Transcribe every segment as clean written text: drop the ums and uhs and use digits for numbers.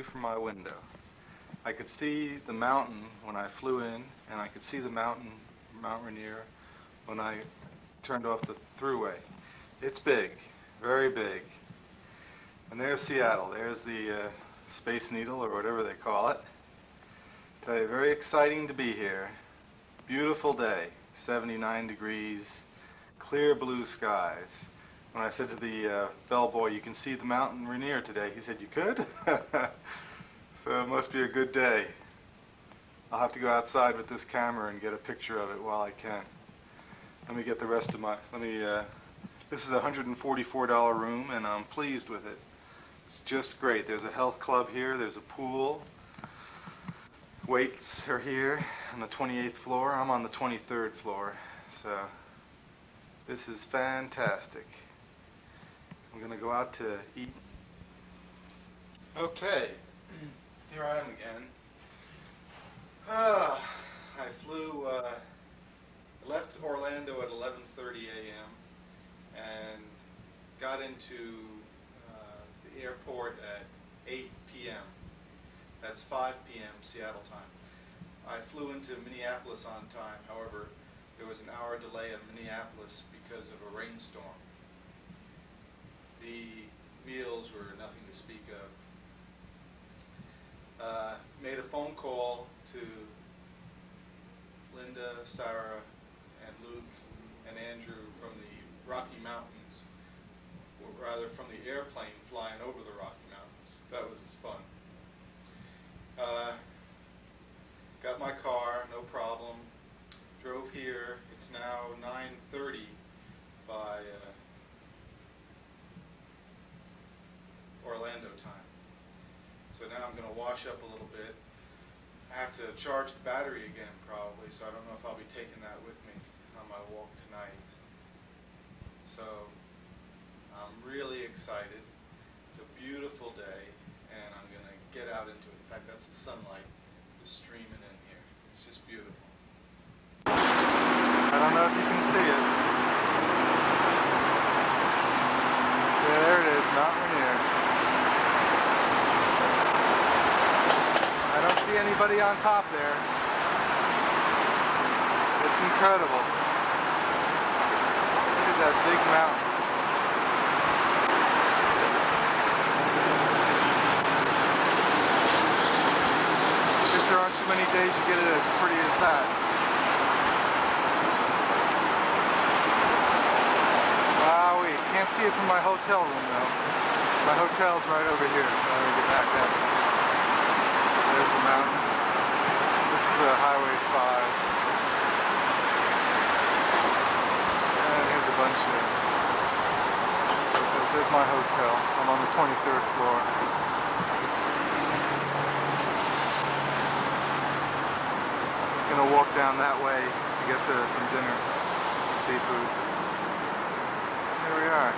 From my window. I could see the mountain when I flew in, and I could see the mountain, Mount Rainier, when I turned off the thruway. It's big, very big. And there's Seattle. There's the Space Needle, or whatever they call it. Tell you, very exciting to be here. Beautiful day, 79 degrees, clear blue skies. When I said to the bellboy, "You can see the Mount Rainier today," he said, "You could?" So it must be a good day. I'll have to go outside with this camera and get a picture of it while I can. Let me get the rest of my, this is a $144 room, and I'm pleased with it. It's just great. There's a health club here, there's a pool. Weights are here on the 28th floor. I'm on the 23rd floor, so this is fantastic. I'm going to go out to eat. Okay, here I am again. I flew, left Orlando at 11:30 a.m. and got into the airport at 8 p.m. That's 5 p.m. Seattle time. I flew into Minneapolis on time. However, there was an hour delay in Minneapolis because of a rainstorm. The meals were nothing to speak of. Made a phone call to Linda, Sarah, and Luke, and Andrew from the Rocky Mountains, or rather from the airplane flying over the Rocky Mountains. That was fun. Got my car, no problem. Drove here. It's now 9:30 by Orlando time. So now I'm going to wash up a little bit. I have to charge the battery again probably, so I don't know if I'll be taking that with me on my walk tonight. So I'm really excited. It's a beautiful day, and I'm going to get out into it. In fact, that's the sunlight just streaming in here. It's just beautiful. I don't know if you can see it. There it is, Mount Rainier. I don't see anybody on top there. It's incredible. Look at that big mountain. I guess there aren't too many days you get it as pretty as that. Wowee. Can't see it from my hotel room though. My hotel's right over here. Let me get back up. There's the mountain. This is the Highway 5. And here's a bunch of hotels. There's my hotel. I'm on the 23rd floor. I'm gonna walk down that way to get to some dinner, seafood. Here we are.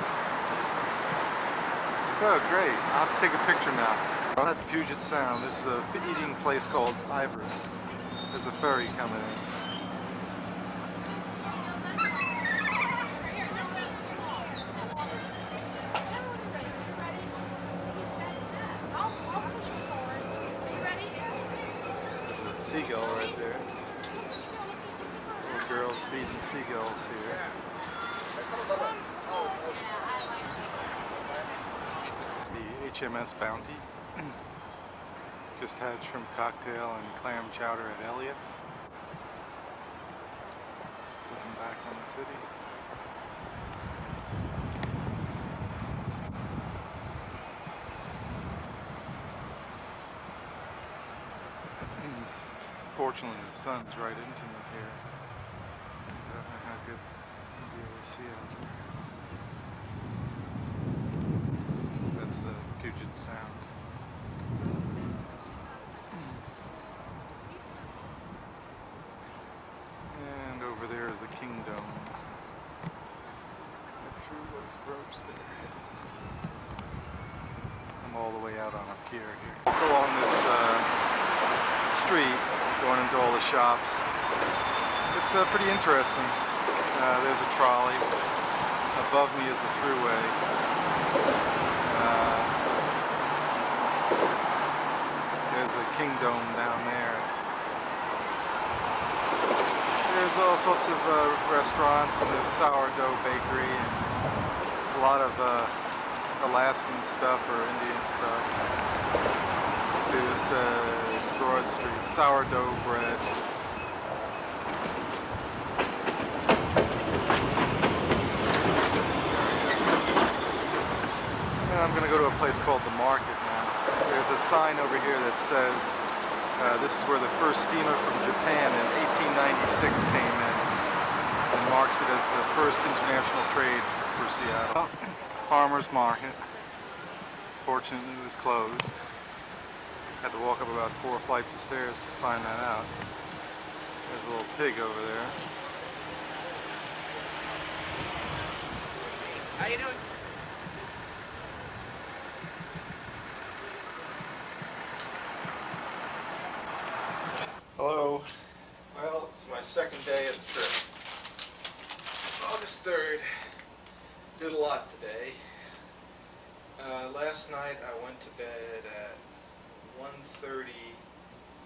So great. I'll have to take a picture now. I'm at the Puget Sound. This is a eating place called Ivor's. There's a ferry coming in. There's a seagull right there. Little girls feeding seagulls here. It's the HMS Bounty. Just had shrimp cocktail and clam chowder at Elliott's. Just looking back on the city. Fortunately, the sun's right into me here, so I don't know how good you'll be able to see out there. That's the Puget Sound. And over there is the Kingdom. Get through those ropes there. I'm all the way out on a pier here. Walk along this street, going into all the shops. It's pretty interesting. There's a trolley. Above me is the thruway. Kingdom down there. There's all sorts of restaurants, and there's sourdough bakery and a lot of Alaskan stuff or Indian stuff. Let's see, this Broad Street, sourdough bread. And I'm going to go to a place called the Market now. There's a sign over here that says this is where the first steamer from Japan in 1896 came in, and marks it as the first international trade for Seattle. Farmer's Market. Fortunately, it was closed. Had to walk up about 4 flights of stairs to find that out. There's a little pig over there. How you doing? Hello. Well, it's my second day of the trip. August 3rd. Did a lot today. Last night I went to bed at 1:30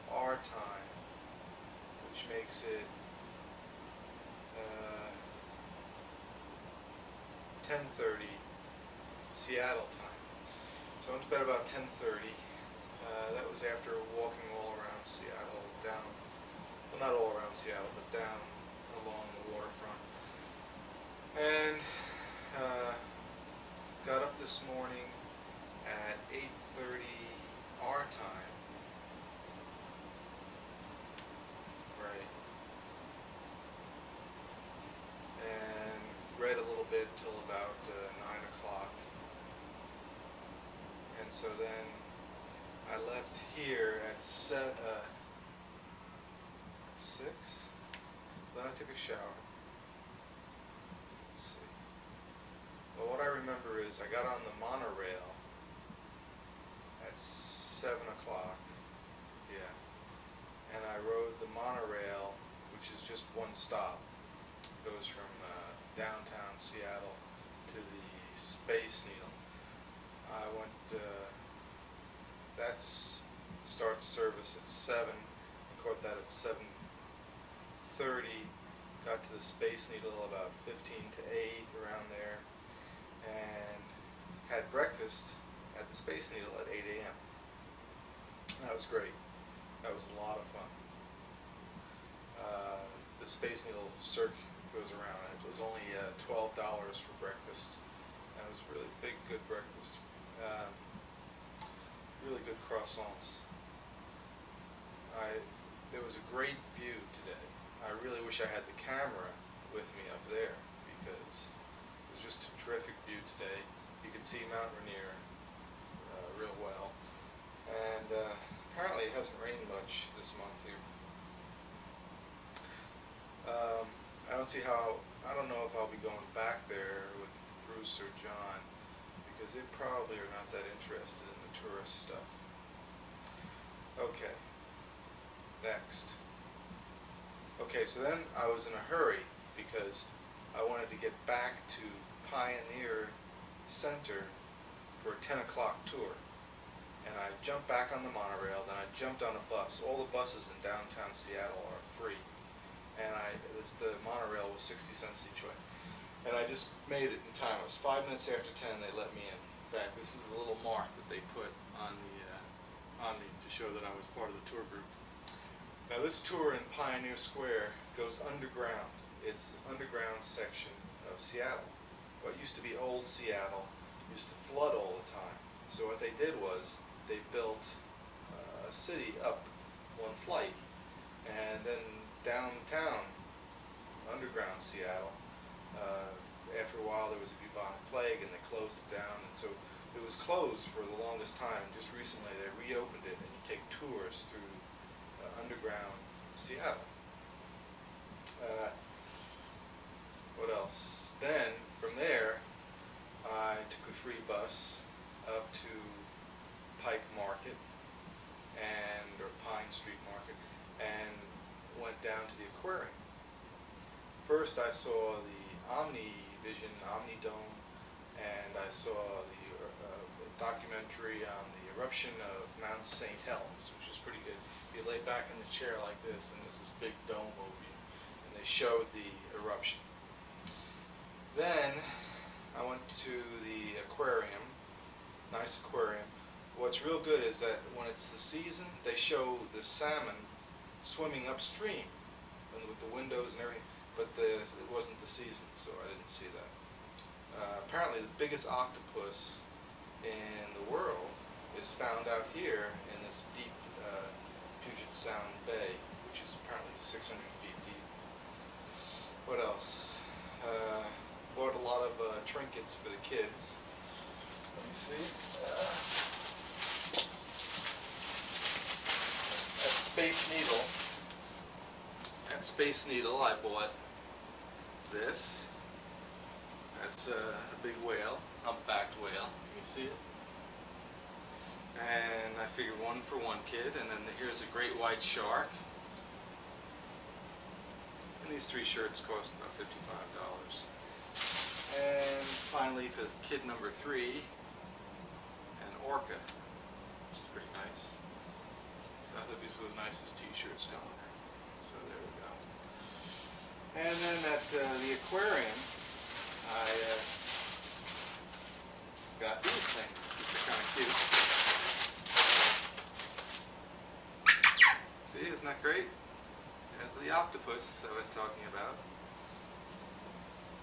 our time, which makes it 10:30 Seattle time. So I went to bed about 10:30. That was after walking all around Seattle, down, well, not all around Seattle, but down along the waterfront. And got up this morning at 8:30 our time. Right. And read a little bit till about 9 o'clock. And so then I left here at 6. Then I took a shower. Let's see. Well, what I remember is I got on the monorail at 7 o'clock. Yeah. And I rode the monorail, which is just one stop. It goes from downtown Seattle to the Space Needle. I went, starts service at 7. I caught that at 7:30. Got to the Space Needle about 15 to 8, around there, and had breakfast at the Space Needle at 8 a.m. That was great. That was a lot of fun. The Space Needle circuit goes around, and it was only $12 for breakfast. That was really big, good breakfast. Really good croissants. There was a great view today. I really wish I had the camera with me up there, because it was just a terrific view today. You could see Mount Rainier real well. And apparently it hasn't rained much this month here. I don't know if I'll be going back there with Bruce or John, because they probably are not that interested in the tourist stuff. Okay. Next. Okay, so then I was in a hurry because I wanted to get back to Pioneer Center for a 10 o'clock tour. And I jumped back on the monorail, then I jumped on a bus. All the buses in downtown Seattle are free. And the monorail was 60 cents each way. And I just made it in time. It was 5 minutes after 10, they let me in. In fact, this is a little mark that they put on me to show that I was part of the tour group. Now this tour in Pioneer Square goes underground. It's the underground section of Seattle. What used to be old Seattle used to flood all the time. So what they did was they built a city up one flight, and then downtown, underground Seattle, after a while there was a bubonic plague and they closed it down, and so it was closed for the longest time. Just recently they reopened it, and you take tours through underground Seattle. What else? Then from there I took the free bus up to Pike Market or Pine Street Market, and went down to the aquarium. First I saw the Omni Dome, and I saw the documentary on the eruption of Mount St. Helens, which is pretty good. You lay back in the chair like this, and there's this big dome over you, and they showed the eruption. Then I went to the aquarium, nice aquarium. What's real good is that when it's the season, they show the salmon swimming upstream and with the windows and everything, but it wasn't the season, so I didn't see that. Apparently the biggest octopus in the world is found out here in this deep Puget Sound Bay, which is apparently 600 feet deep. What else? Bought a lot of trinkets for the kids. Let me see. At Space Needle I bought this. That's a big whale, humpbacked whale. Can you see it? And I figured one for one kid, and then here's a great white shark. And these 3 shirts cost about $55. And finally, for kid number 3, an orca, which is pretty nice. So I thought these were the nicest t-shirts going. So there we go. And then at the aquarium, I got these things, which are kind of cute. See, isn't that great? There's the octopus I was talking about.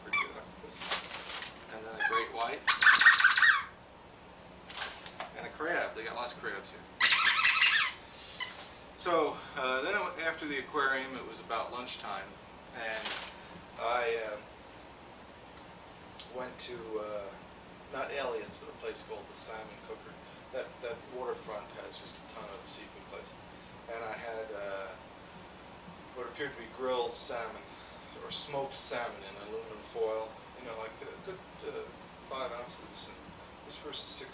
Pretty good octopus. And then a great white. And a crab. They got lots of crabs here. So, then after the aquarium, it was about lunchtime. And I went to, not Aliens, but a place called the Salmon Cooker. That waterfront has just a ton of seafood places. And I had what appeared to be grilled salmon, or smoked salmon in aluminum foil, you know, like a good 5 ounces. And it was for $6 with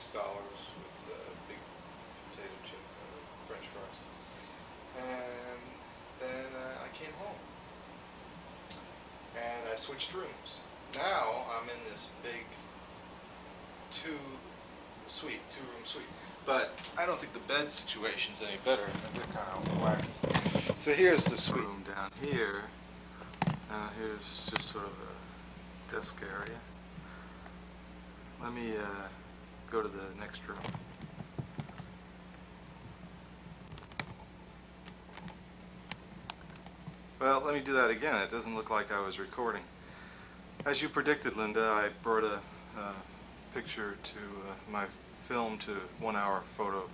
big potato chip, French fries. And then I came home. And I switched rooms. Now I'm in this big 2-room suite. But I don't think the bed situation's any better. They're kind of wacky. So here's the suite room down here. Here's just sort of a desk area. Let me go to the next room. Well, let me do that again. It doesn't look like I was recording. As you predicted, Linda, I brought a picture to my film to 1 hour photo,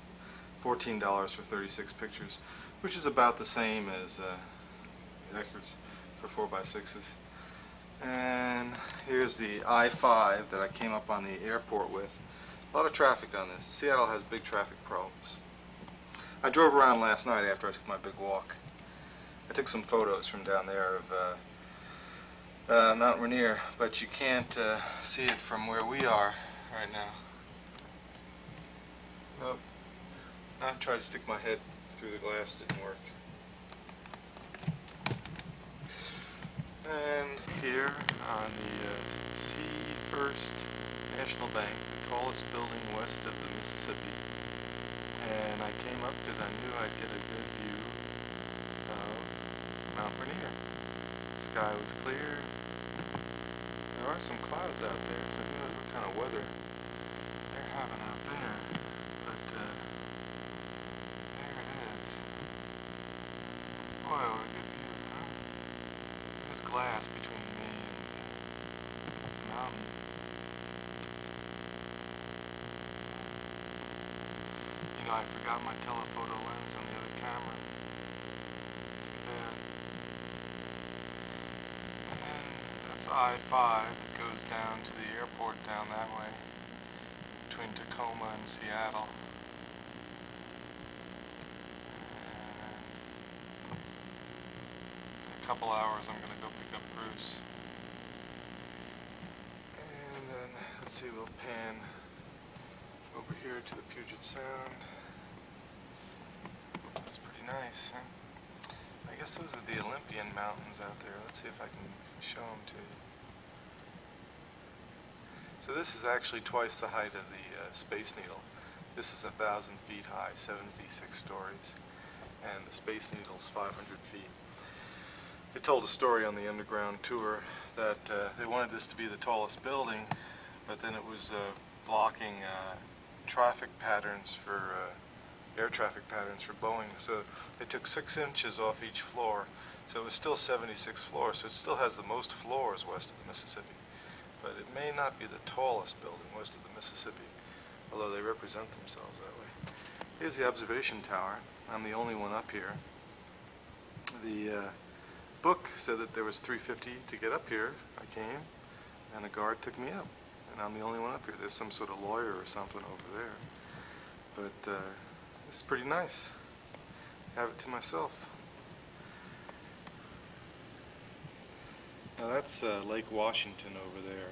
$14 for 36 pictures, which is about the same as Eckerd's for 4x6s. And here's the I-5 that I came up on the airport with. A lot of traffic on this. Seattle has big traffic problems. I drove around last night after I took my big walk. I took some photos from down there of Mount Rainier, but you can't see it from where we are right now. Nope. I tried to stick my head through the glass, didn't work. And here on the Sea First National Bank, the tallest building west of the Mississippi. And I came up because I knew I'd get a good view of Mount Rainier. The sky was clear. There are some clouds out there, so who knows what kind of weather they're having out there. But there it is. Boy, what a good view, huh? There's glass between me and the mountain. You know, I forgot my telephoto lens on the other camera. Too bad. And then that's I-5 that goes down to the airport down that way, between Tacoma and Seattle. And in a couple hours I'm going to go pick up Bruce. And then, let's see, we'll pan over here to the Puget Sound. That's pretty nice, huh? I guess those are the Olympian Mountains out there. Let's see if I can show them to you. So this is actually twice the height of the Space Needle. This is 1,000 feet high, 76 stories, and the Space Needle's 500 feet. They told a story on the underground tour that they wanted this to be the tallest building, but then it was blocking traffic patterns for air traffic patterns for Boeing. So they took 6 inches off each floor. So it was still 76 floors. So it still has the most floors west of the Mississippi. But it may not be the tallest building west of the Mississippi, although they represent themselves that way. Here's the observation tower. I'm the only one up here. The book said that there was $350 to get up here. I came, and a guard took me up. And I'm the only one up here. There's some sort of lawyer or something over there. But it's pretty nice. I have it to myself. Now that's Lake Washington over there.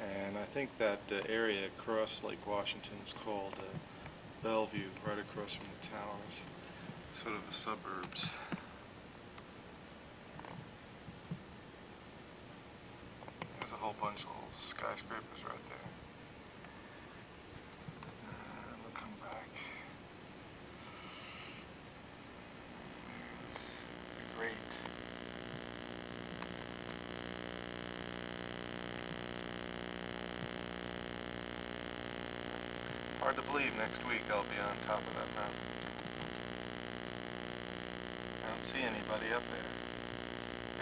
And I think that area across Lake Washington is called Bellevue, right across from the towers. Sort of the suburbs. There's a whole bunch of little skyscrapers right there. And we'll come back. There's the Great. Hard to believe next week I'll be on top of that mountain. I don't see anybody up there.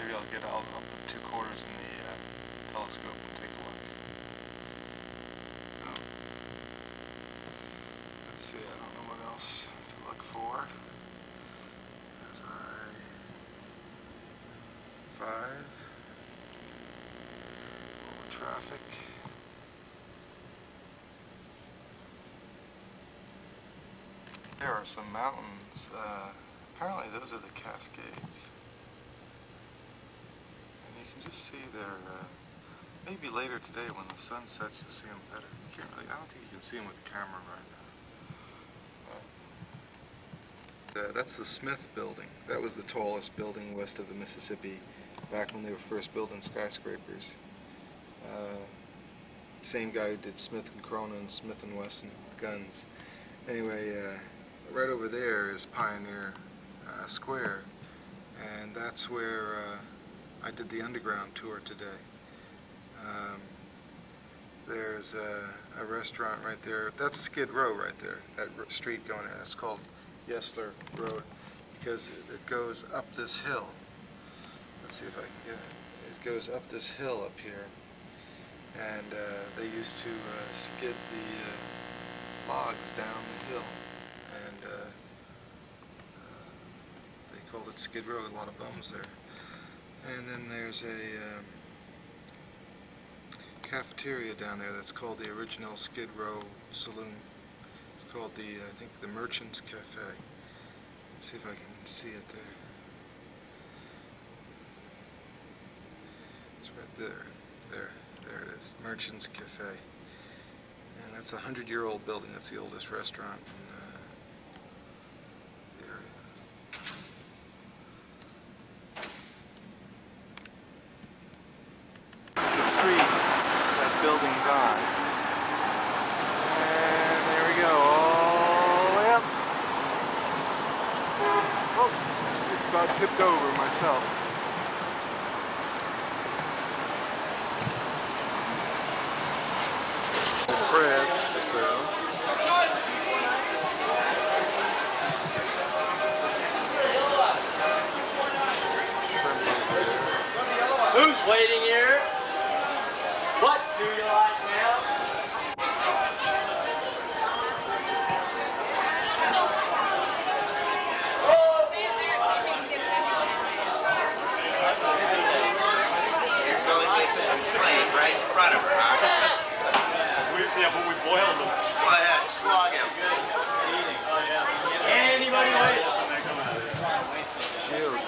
Maybe I'll put 2 quarters in the telescope and take a look. Oh. Let's see, I don't know what else to look for. As I 5 over traffic. There are some mountains. Apparently those are the Cascades. And you can just see there, maybe later today when the sun sets you'll see them better. You can't really, I don't think you can see them with the camera right now. That's the Smith Building. That was the tallest building west of the Mississippi back when they were first building skyscrapers. Same guy who did Smith & Cronin, Smith & Wesson guns. Anyway, right over there is Pioneer Square, and that's where I did the underground tour today. There's a restaurant right there. That's Skid Row right there, that street going in. It's called Yesler Road because it goes up this hill. Let's see if I can get it. It goes up this hill up here, and they used to skid the logs down the hill, and they called it Skid Row. A lot of bums there. And then there's a cafeteria down there that's called the original Skid Row Saloon. It's called I think the Merchant's Cafe. Let's see if I can see it there. It's right there. There it is. Merchant's Cafe. And that's a 100-year-old building. That's the oldest restaurant in the area. This is the street that building's on. And there we go, all the way up. Oh, just about tipped over myself. Crabs for sale. Who's waiting here? What do you like now? It's only makes a complaint right in front of her, huh? Yeah, but we boiled them. Go ahead, slug him. Anybody wait?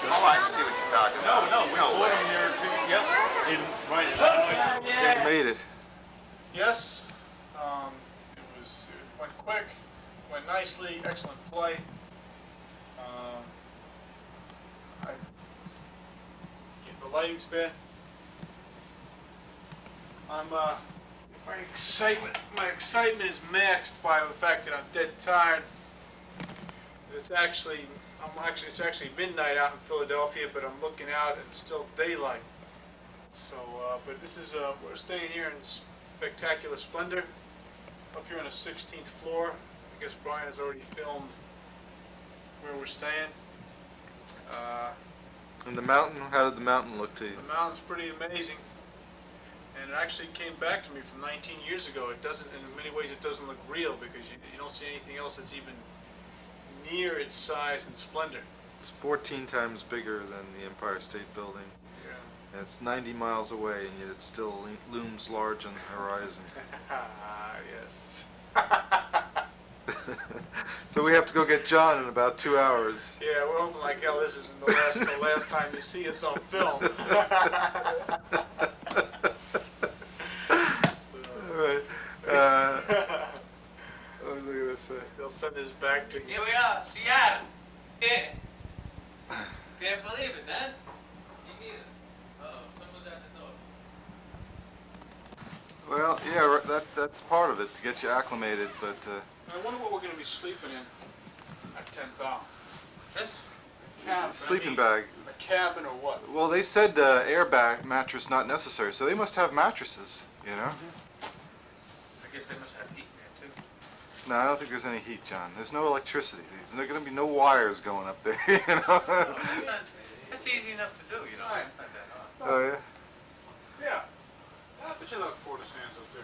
Oh, I see what you're talking about. No, we boiled them here too. Yep. They made it. Yes, it went quick, went nicely, excellent flight. The lighting's bad. My excitement is masked by the fact that I'm dead tired. It's actually midnight out in Philadelphia, but I'm looking out and it's still daylight. So, but this is we're staying here in spectacular splendor, up here on the 16th floor. I guess Brian has already filmed where we're staying. And the mountain, how did the mountain look to you? The mountain's pretty amazing, and it actually came back to me from 19 years ago. It doesn't, in many ways, it doesn't look real because you don't see anything else that's even near its size and splendor. It's 14 times bigger than the Empire State Building. Yeah. And it's 90 miles away, and yet it still looms large on the horizon. Yes. So we have to go get John in about 2 hours. Yeah, we're hoping like hell this isn't the last time you see us on film. All right. What was I going to say? They'll send this back to you. Here we are, Seattle. Yeah. Can't believe it, man. Me neither. Uh-oh, someone's at the door. Well, yeah, that's part of it, to get you acclimated, but I wonder what we're going to be sleeping in at 10,000. This? Cabin. sleeping bag. A cabin or what? Well, they said airbag mattress not necessary, so they must have mattresses, you know? I guess they must have heat there, too. No, I don't think there's any heat, John. There's no electricity. There's going to be no wires going up there, you know? That's easy enough to do, you know. Right. It's not that hard. Oh, yeah? Yeah. But you look for the sands up there.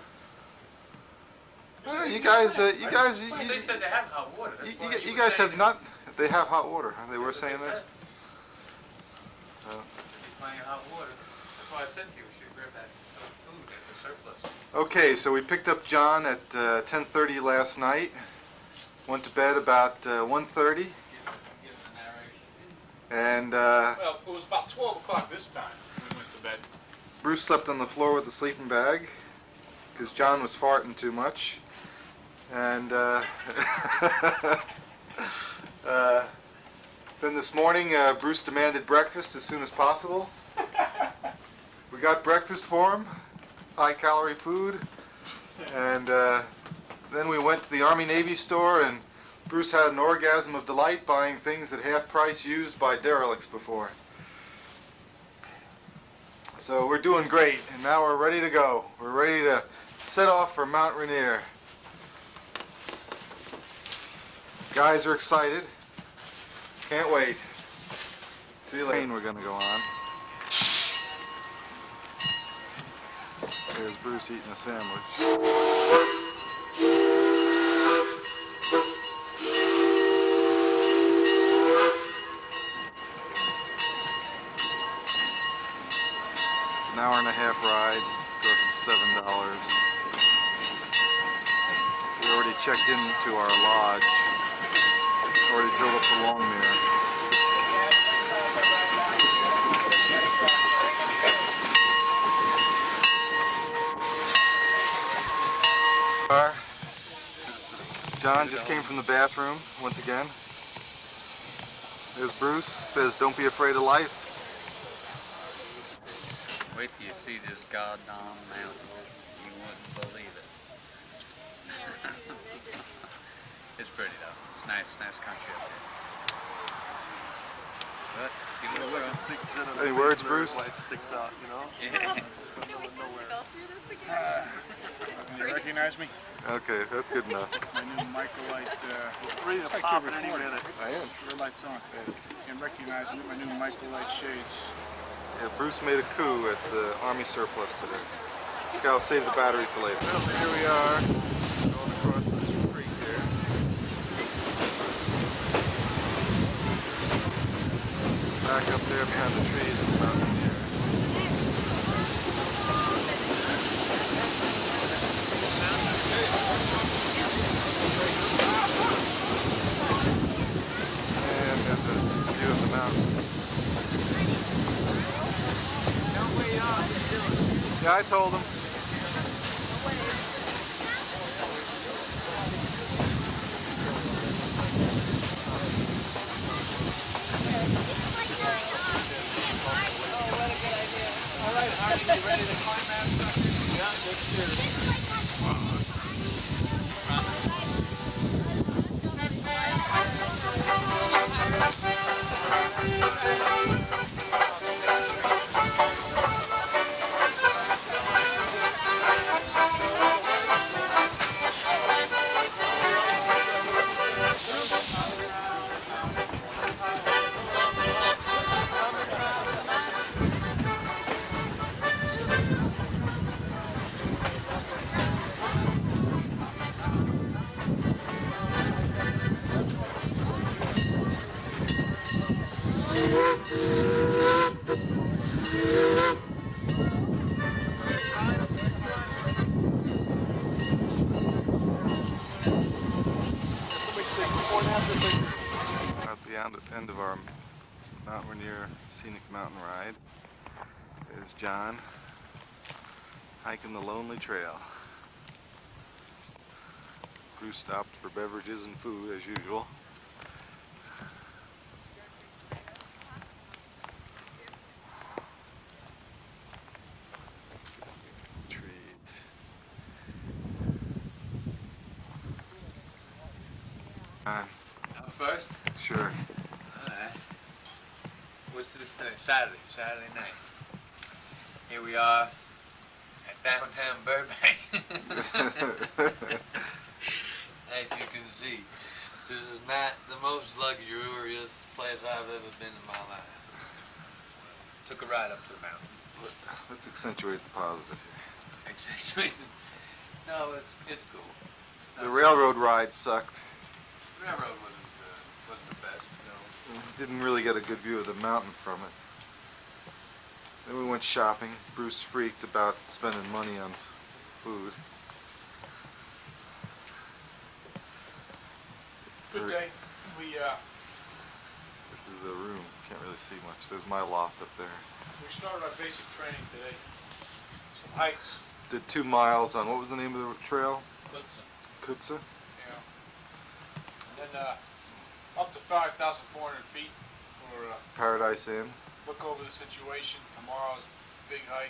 No, you guys, Well, they said they have hot water. That's why you were guys saying have not, they have hot water, huh? They were That's what saying they that? said. Oh. There's plenty of hot water. That's why I said to you, we should grab that food at the surplus. Okay, so we picked up John at 10:30 last night. Went to bed about 1:30, Give the narration. and Well, it was about 12 o'clock this time when we went to bed. Bruce slept on the floor with the sleeping bag because John was farting too much. And then this morning, Bruce demanded breakfast as soon as possible. We got breakfast for him, high-calorie food, and then we went to the Army-Navy store, and Bruce had an orgasm of delight buying things at half price used by derelicts before. So we're doing great, and now we're ready to go. We're ready to set off for Mount Rainier. Guys are excited. Can't wait. See you later. We're gonna go on. There's Bruce eating a sandwich. It's an hour and a half ride. Costs $7. We already checked into our lodge. Already drilled up the long mirror. John just came from the bathroom once again. There's Bruce, says don't be afraid of life. Wait till you see this goddamn mountain. You wouldn't believe it. It's pretty though. Nice country up there. But you know, Any words, Bruce? Sticks out, you know? yeah. Can you recognize me? Okay, that's good enough. My new microlight. Ready to Looks like pop you're at any recording. minute. I am. Your light's on. You can recognize me. My new microlight shades. Yeah, Bruce made a coup at the Army surplus today. Okay, I'll save the battery for later. Well, here we are, going across this creek here. Back up there behind the trees is Mount Rainier. And got the view of the mountain. Yeah, I told him. All right, Hardy, you ready to climb that sucker? Yeah. At the end of our Mount Rainier scenic mountain ride is John hiking the lonely trail. Bruce stopped for beverages and food as usual. Trees. I'm first? Sure. Alright. What's this today? Saturday night. Here we are at downtown Burbank. As you can see, this is not the most luxurious place I've ever been in my life. Took a ride up to the mountain. Let's accentuate the positive here. Exactly. No, it's cool. It's The not- railroad ride sucked. The railroad wasn't the best, no. Didn't really get a good view of the mountain from it. Then we went shopping. Bruce freaked about spending money on food. Good day. We This is the room. Can't really see much. There's my loft up there. started our basic training today. Some hikes. Did 2 miles on, what was the name of the trail? Kutsa? Yeah. And then up to 5,400 feet for Paradise Inn. look over the situation. Tomorrow's big hike.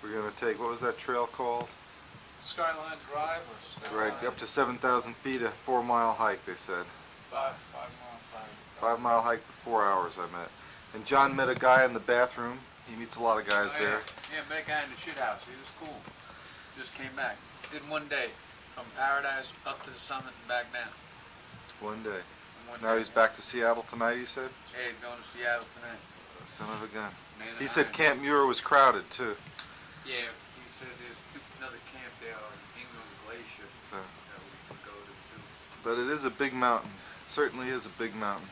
We're going to take, what was that trail called? Skyline Drive or Right, Skyline? up to 7,000 feet, a 4-mile hike, they said. 5-mile hike, 4 hours, I met. And John met a guy in the bathroom. He meets a lot of guys there. Yeah, met a guy in the shit house. He was cool. Just came back. Did one day. From Paradise up to the summit and back down. One day. One Now day. he's back to Seattle tonight, he said? Hey, he's going to Seattle tonight. Son of a gun. Man, He said Camp Muir was crowded, too. Yeah, he said there's another camp there on Ingalls Glacier So, that we can go to too. but it is a big mountain. It certainly is a big mountain.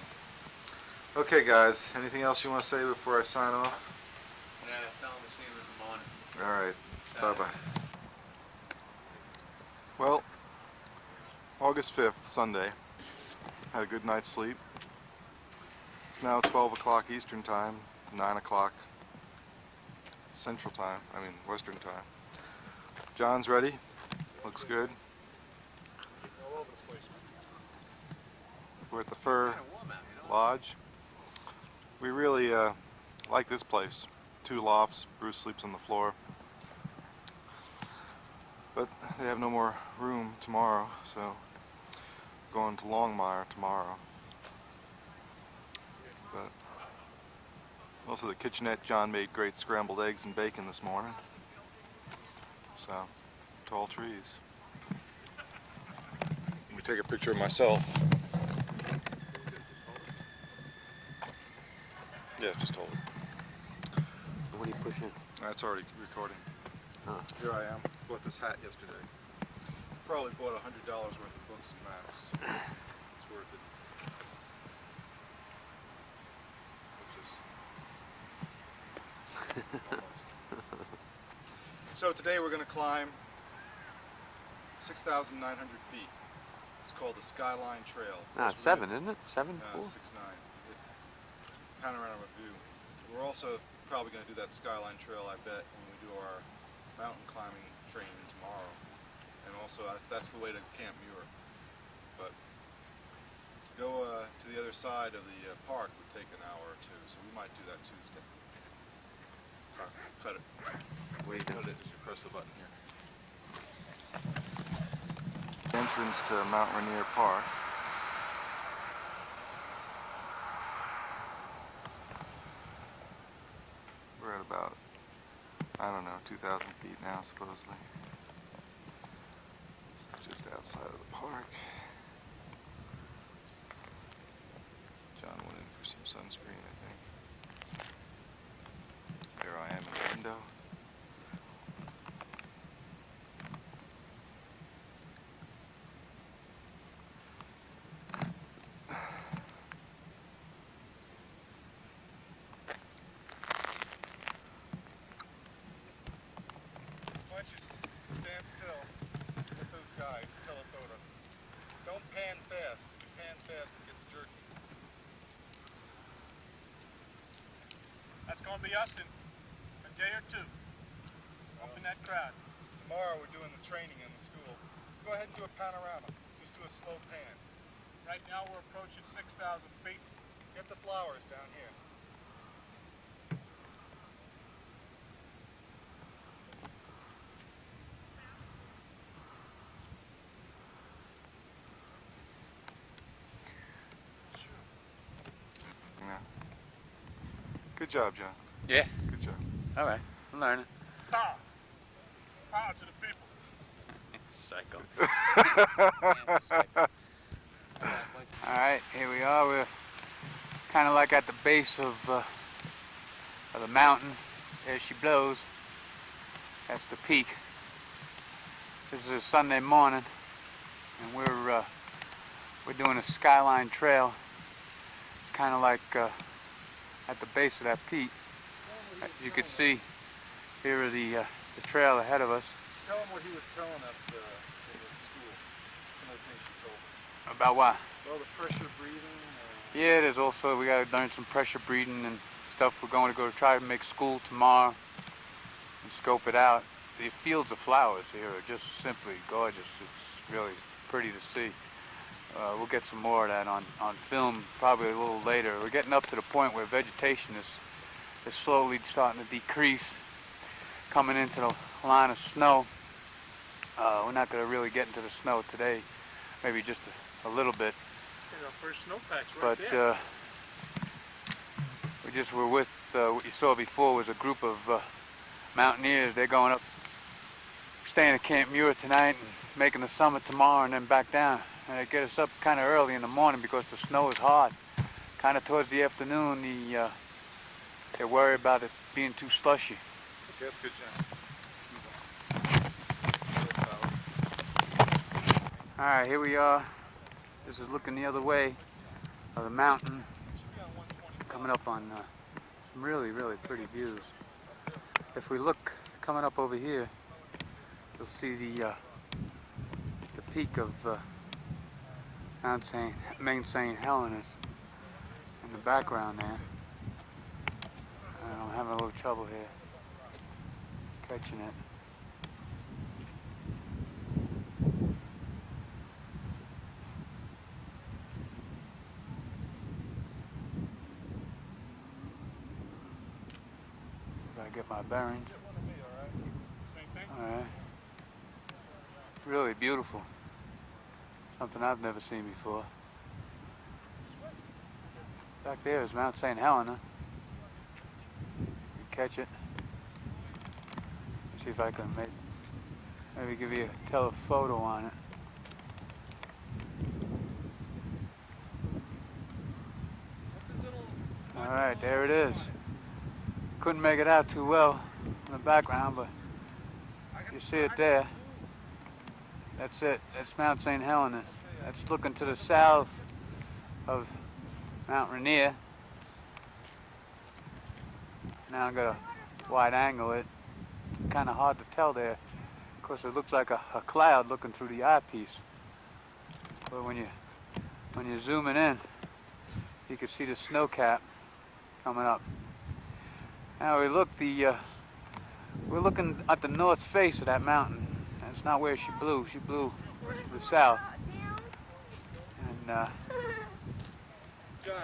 Okay, guys. Anything else you want to say before I sign off? Yeah, tell him to see him in the morning. All right. Bye-bye. Well, August 5th, Sunday. Had a good night's sleep. It's now 12 o'clock Eastern Time, 9 o'clock Central Time, Western Time. John's ready. Looks good. All over the place. We're at the Fur Kinda warm out, you know? Lodge. We really like this place. 2 lofts. Bruce sleeps on the floor. But they have no more room tomorrow, so going to Longmire tomorrow. But also the kitchenette, John made great scrambled eggs and bacon this morning. So, tall trees. Let me take a picture of myself. Yeah, just hold it. What are you pushing? That's already recording. Huh. Here I am. Bought this hat yesterday. Probably bought $100 worth of books and maps. It's worth it. Almost. So today we're going to climb 6,900 feet. It's called the Skyline Trail. Ah, It's 7, isn't it? 7, 4? 6-9. Panorama view. We're also probably going to do that Skyline Trail, I bet, when we do our mountain climbing training tomorrow. And also, that's the way to Camp Muir. But to go to the other side of the park would take an hour or two, so we might do that Tuesday. Cut it. Wait, just press the button here. Entrance to Mount Rainier Park. We're at about, I don't know, 2,000 feet now, supposedly. This is just outside of the park. John went in for some sunscreen, I think. There I am in the window. Why don't you stand still with those guys, telephoto. Don't pan fast. If you pan fast, it gets jerky. That's gonna be us in a day or two. Up in that crowd. Tomorrow we're doing the training in the school. Go ahead and do a panorama. Just do a slow pan. Right now we're approaching 6,000 feet. Get the flowers down here. Yeah. Good job, John. Yeah. Good job. All right. I'm learning. Power. Power to the people. Psycho. All right, here we are. We're kind of like at the base of the mountain. There she blows. That's the peak. This is a Sunday morning, and we're doing a skyline trail. It's kind of like at the base of that peak. As you can see, here are the trail ahead of us. Tell him what he was telling us in the school. Some of the things you told us. About what? Well, the pressure breathing. Yeah, there's also, we got to learn some pressure breathing and stuff. We're going to go to try to make school tomorrow and scope it out. The fields of flowers here are just simply gorgeous. It's really pretty to see. We'll get some more of that on film probably a little later. We're getting up to the point where vegetation is slowly starting to decrease, coming into the line of snow. We're not going to really get into the snow today, maybe just a little bit. There's our first snowpatch right But there. we just were with, what you saw before was a group of mountaineers. They're going up, staying at Camp Muir tonight and making the summit tomorrow and then back down. And they get us up kind of early in the morning because the snow is hard. Kind of towards the afternoon, they're worried about it being too slushy. Okay, that's good, John. Let's move on. All right, here we are. This is looking the other way of the mountain, coming up on some really, really pretty views. If we look coming up over here, you'll see the peak of Mount St. Helena in the background there. I'm having a little trouble here catching it. Gotta get my bearings. Same thing. All right. Really beautiful. Something I've never seen before. Back there is Mount St. Helena. You catch it. See if I can maybe give you a telephoto on it. All right, there it is. Couldn't make it out too well in the background, but you see it there. That's it. That's Mount St. Helena. That's looking to the south of Mount Rainier. Now I'm gonna wide angle it. Kind of hard to tell there. Of course, it looks like a cloud looking through the eyepiece. But when you're zooming in, you can see the snow cap coming up. Now we're looking at the north face of that mountain. That's not where she blew. She blew to the south. And John,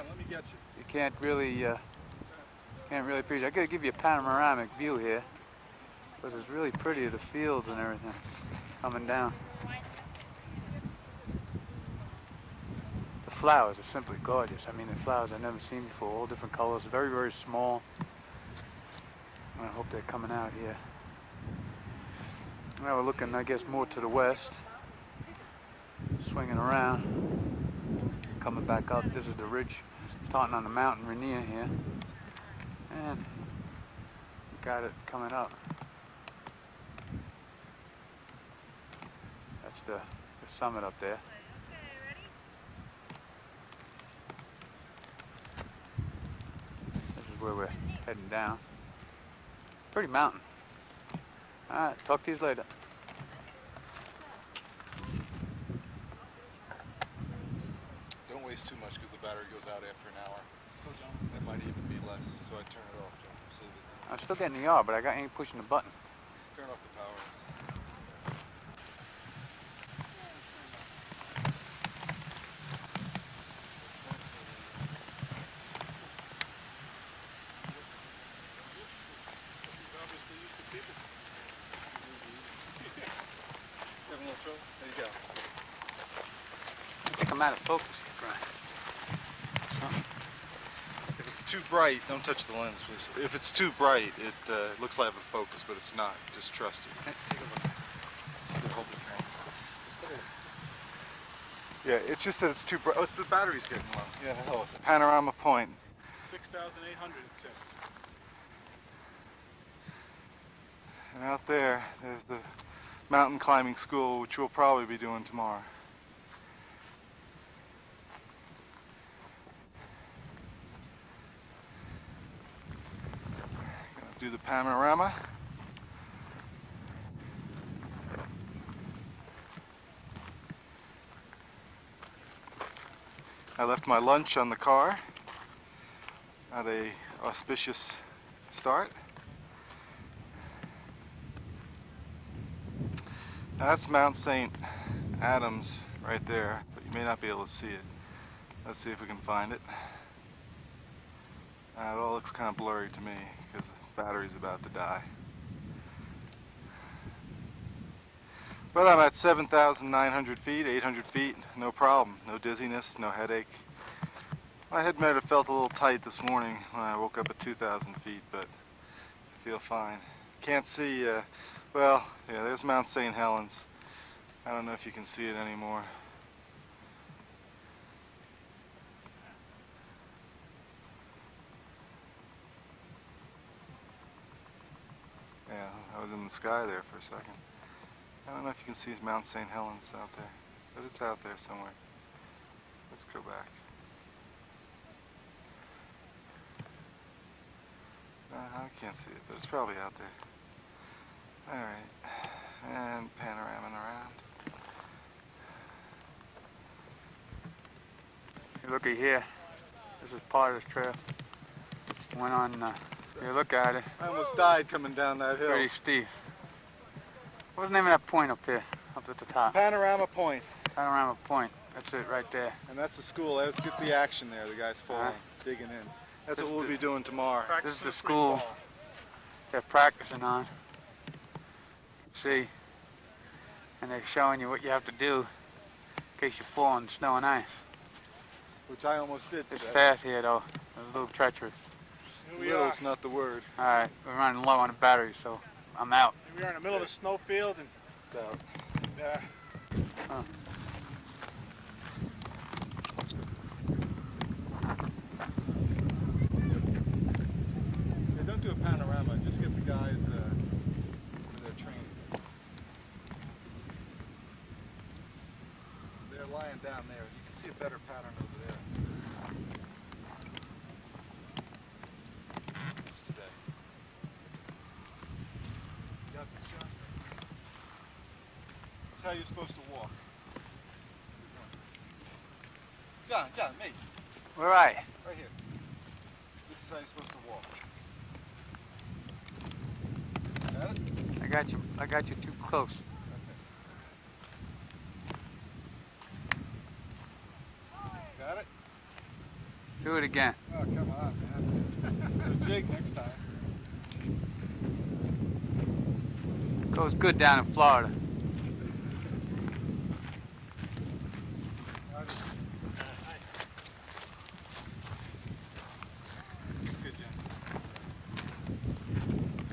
let me get you. you can't really appreciate. I gotta give you a panoramic view here. Because it's really pretty, the fields and everything coming down. The flowers are simply gorgeous. I mean, the flowers I've never seen before, all different colors, very, very small. I hope they're coming out here. Now we're looking, I guess, more to the west. Swinging around, coming back up. This is the ridge starting on the Mount Rainier here. And got it coming up. That's the summit up there. This is where we're heading down. Pretty mountain. Alright, talk to you later. Don't waste too much because the battery goes out after an hour. It might even be less, so I turn it off, John. Save it. I'm still getting the yard, but I ain't pushing the button. Turn off the power. He's obviously used to people. Having a little trouble? There you go. I think I'm out of focus here, Brian. If it's too bright, don't touch the lens, please. If it's too bright, it looks like a focus, but it's not. Just trust it. Take a look. Here, hold the camera. Yeah, it's just that it's too bright. Oh, it's the battery's getting low. Yeah, the hell with it. Panorama Point. 6,800 it says. And out there, there's the mountain climbing school, which we'll probably be doing tomorrow. Gonna do the panorama. I left my lunch on the car. Had a auspicious start. Now that's Mount St. Adams right there, but you may not be able to see it. Let's see if we can find it. It all looks kind of blurry to me because the battery's about to die. But I'm at 7,900 feet, 800 feet, no problem. No dizziness, no headache. My head might have felt a little tight this morning when I woke up at 2,000 feet, but I feel fine. Can't see, well, yeah, there's Mount St. Helens. I don't know if you can see it anymore. Yeah, I was in the sky there for a second. I don't know if you can see Mount St. Helens out there, but it's out there somewhere. Let's go back. I can't see it, but it's probably out there. Alright, and panoraming around. You looky here. This is part of the trail. Went on, you look at it, I almost died coming down that hill. pretty steep. What's the name of that point up there, up at the top? Panorama Point, Panorama Point. That's it right there. and that's the school. Let's get the action there. The guy's falling, digging in. That's what we'll be doing tomorrow. This is the school they're practicing on. See? And they're showing you what you have to do in case you fall in snow and ice. Which I almost did This today. path here, though, is a little treacherous. Here we Little are. is not the word. All right, we're running low on the battery, so I'm out. Here we are in the middle of the snowfield, and It's out. Yeah, don't do a panorama. Just get the guys for their training. They're lying down there. You can see a better pattern over there. It's today. You got this, John? This is how you're supposed to walk. John, me, Where are you? right here. This is how you're supposed to walk. Got it? I got you too close. Got it? Do it again. Oh, come on, man. Jake next time. Goes good down in Florida.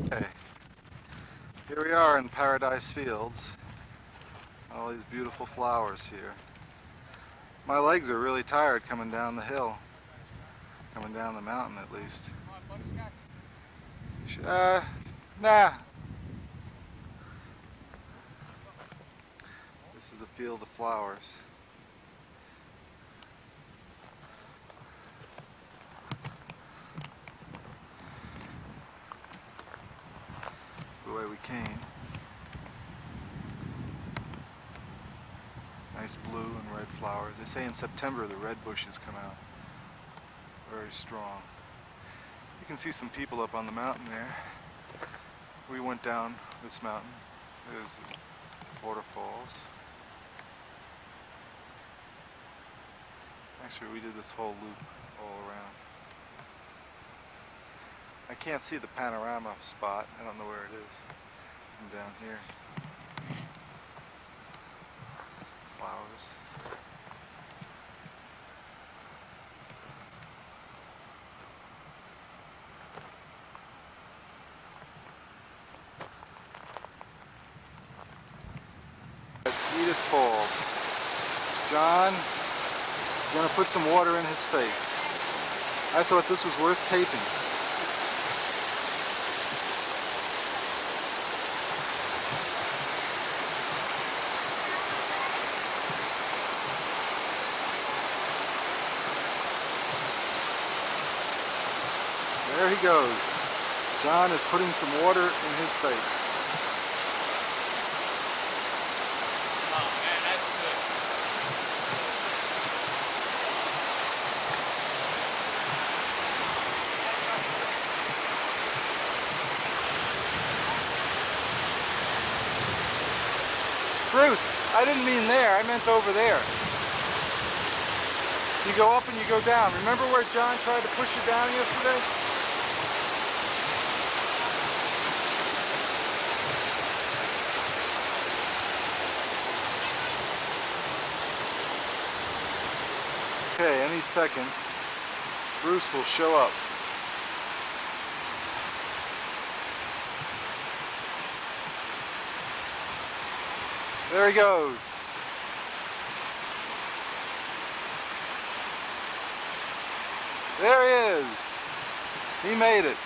Okay, here we are in Paradise Fields. All these beautiful flowers here. My legs are really tired coming down the hill. Coming down the mountain at least. Nah. This is the field of flowers. It's the way we came. Nice blue and red flowers. They say in September the red bushes come out. Very strong. You can see some people up on the mountain there. We went down this mountain. There's the waterfalls. Actually, we did this whole loop all around. I can't see the panorama spot. I don't know where it is. From down here. Flowers. Edith Falls. John is going to put some water in his face. I thought this was worth taping. There he goes. John is putting some water in his face. Oh man, that's good. Bruce, I didn't mean there, I meant over there. You go up and you go down. Remember where John tried to push you down yesterday? Okay, any second, Bruce will show up. There he goes. There he is. He made it.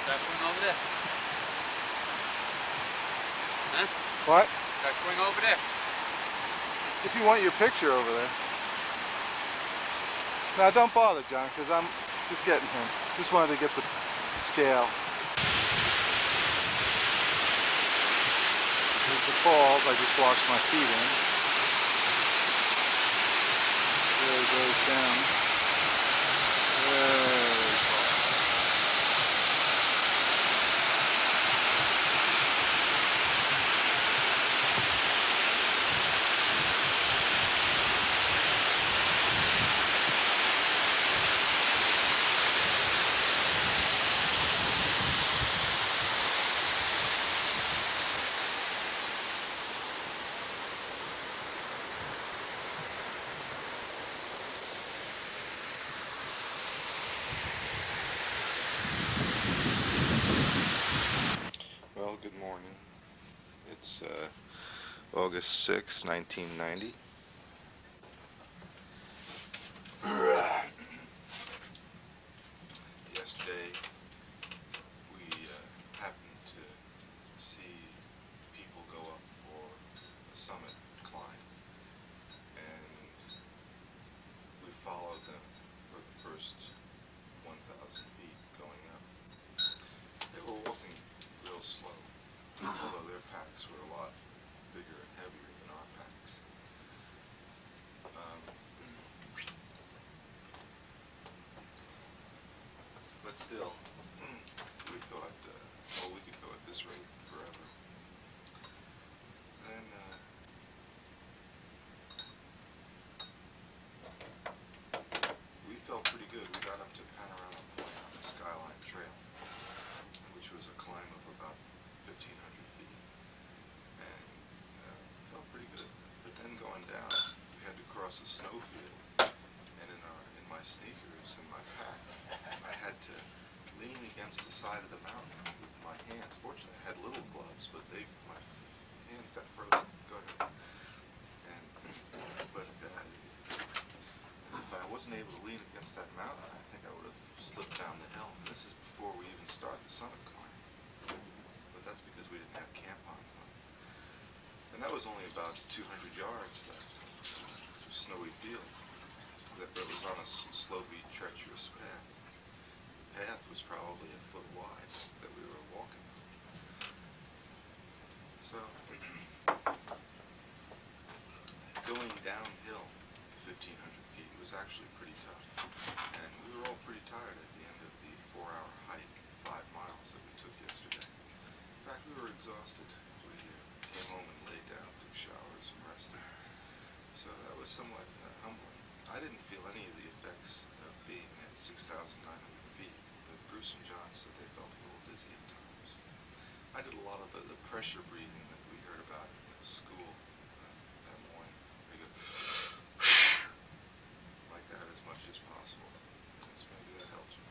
Try swing over there. Huh? What? Try swing over there. If you want your picture over there. Now don't bother, John, because I'm just getting him. Just wanted to get the scale. There's the falls. I just washed my feet in. There it goes down. Very far. Well, good morning. It's August 6, 1990. Yesterday, we happened to see people go up for a summit climb, and we followed them for the first 1,000 feet going up. They were walking real slow, although their packs were a lot bigger and heavier than our packs. But still, we thought, well, we could go at this rate forever. Then, we felt pretty good. We got up to Panorama Point. wasn't able to lean against that mountain, I think I would have slipped down the hill. And this is before we even start the summit climb. But that's because we didn't have crampons on. And that was only about 200 yards, that snowy field that was on a slopey, treacherous path. The path was probably a foot wide that we were walking on. So, going downhill 1,500 feet was actually pretty tough. And we were all pretty tired at the end of the 4-hour hike, 5 miles that we took yesterday. In fact, we were exhausted. We came home and laid down, took showers, and rested. So that was somewhat humbling. I didn't feel any of the effects of being at 6,900 feet. But Bruce and John said they felt a little dizzy at times. I did a lot of the pressure breathing that we heard about in school that morning. We go like that as much as possible. So maybe that helps me.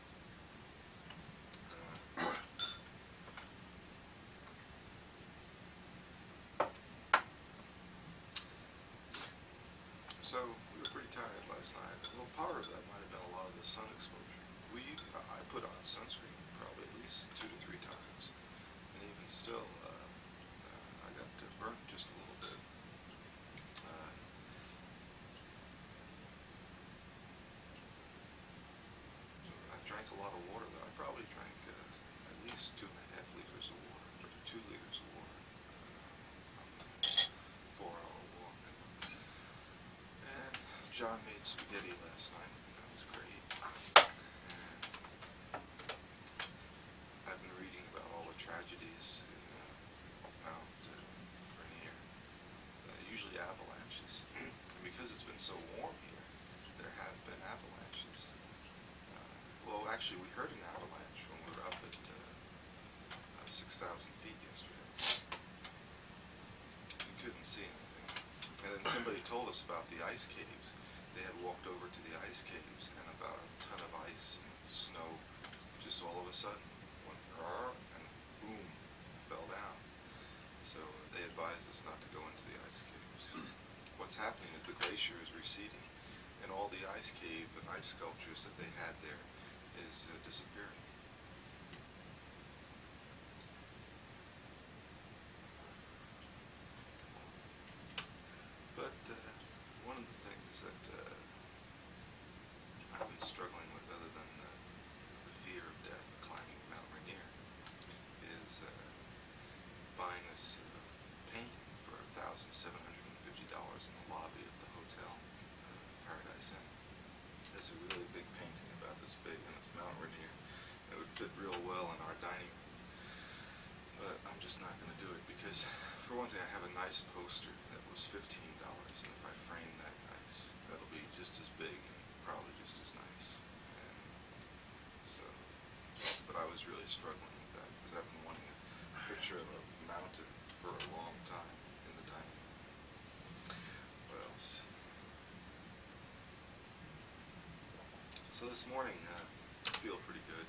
So we were pretty tired last night. Well, part of that might have been a lot of the sun exposure. I put on sunscreen probably at least 2 to 3 times, and even still, I got burnt just a little bit. I drank a lot of water, though. I probably drank at least 2.5 liters of water, or 2 liters of water on the 4-hour walk. And John made spaghetti last night. That was great. And I've been reading about all the tragedies in Mount Rainier, usually avalanches. And because it's been so warm here, there have been avalanches. Well, actually, we heard an avalanche when we were up at 6,000 feet yesterday. We couldn't see anything. And then somebody told us about the ice caves. They had walked over to the ice caves, and about a ton of ice and snow just all of a sudden went and boom, fell down. So they advised us not to go into the ice caves. What's happening is the glacier is receding, and all the ice cave and ice sculptures that they had there is disappearing. But one of the things that I've been struggling with, other than the fear of death climbing Mount Rainier, is buying this painting for $1,750 in the lobby of the hotel, Paradise Inn. There's a really big painting about this big, and it's Mount Rainier. It would fit real well in our dining room. But I'm just not going to do it because, for one thing, I have a nice poster that was $15, and if I frame that nice, that'll be just as big and probably just as nice. And so, but I was really struggling with that because I've been wanting a picture of a mountain for a long time in the dining room. What else? So this morning, I feel pretty good,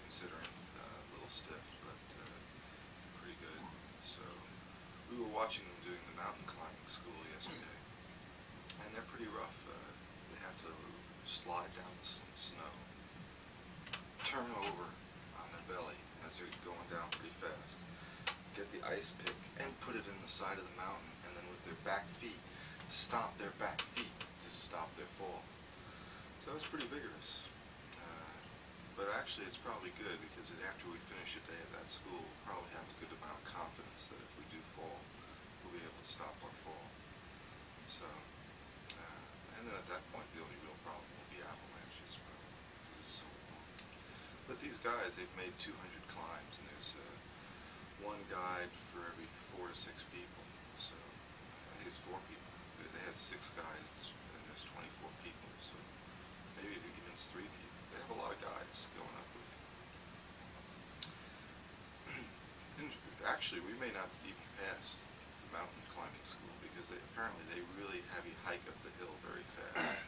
considering a little stiff, but pretty good. So we were watching them doing the mountain climbing school yesterday, and they're pretty rough. They have to slide down the snow, turn over on their belly as they're going down pretty fast, get the ice pick and put it in the side of the mountain, and then with their back feet, stomp their back feet to stop their fall. So it's pretty vigorous. But actually it's probably good, because after we finish a day at that school, we'll probably have a good amount of confidence that if we do fall, we'll be able to stop our fall. So, and then at that point, the only real problem will be avalanches, probably, because it's so long. But these guys, they've made 200 climbs, and there's one guide for every 4 to 6 people. So, I think it's 4 people. They have 6 guides, and there's 24 people. So, maybe even it's 3 people. They have a lot of guys going up with them. And actually, we may not even pass the mountain climbing school, because apparently they really have you hike up the hill very fast.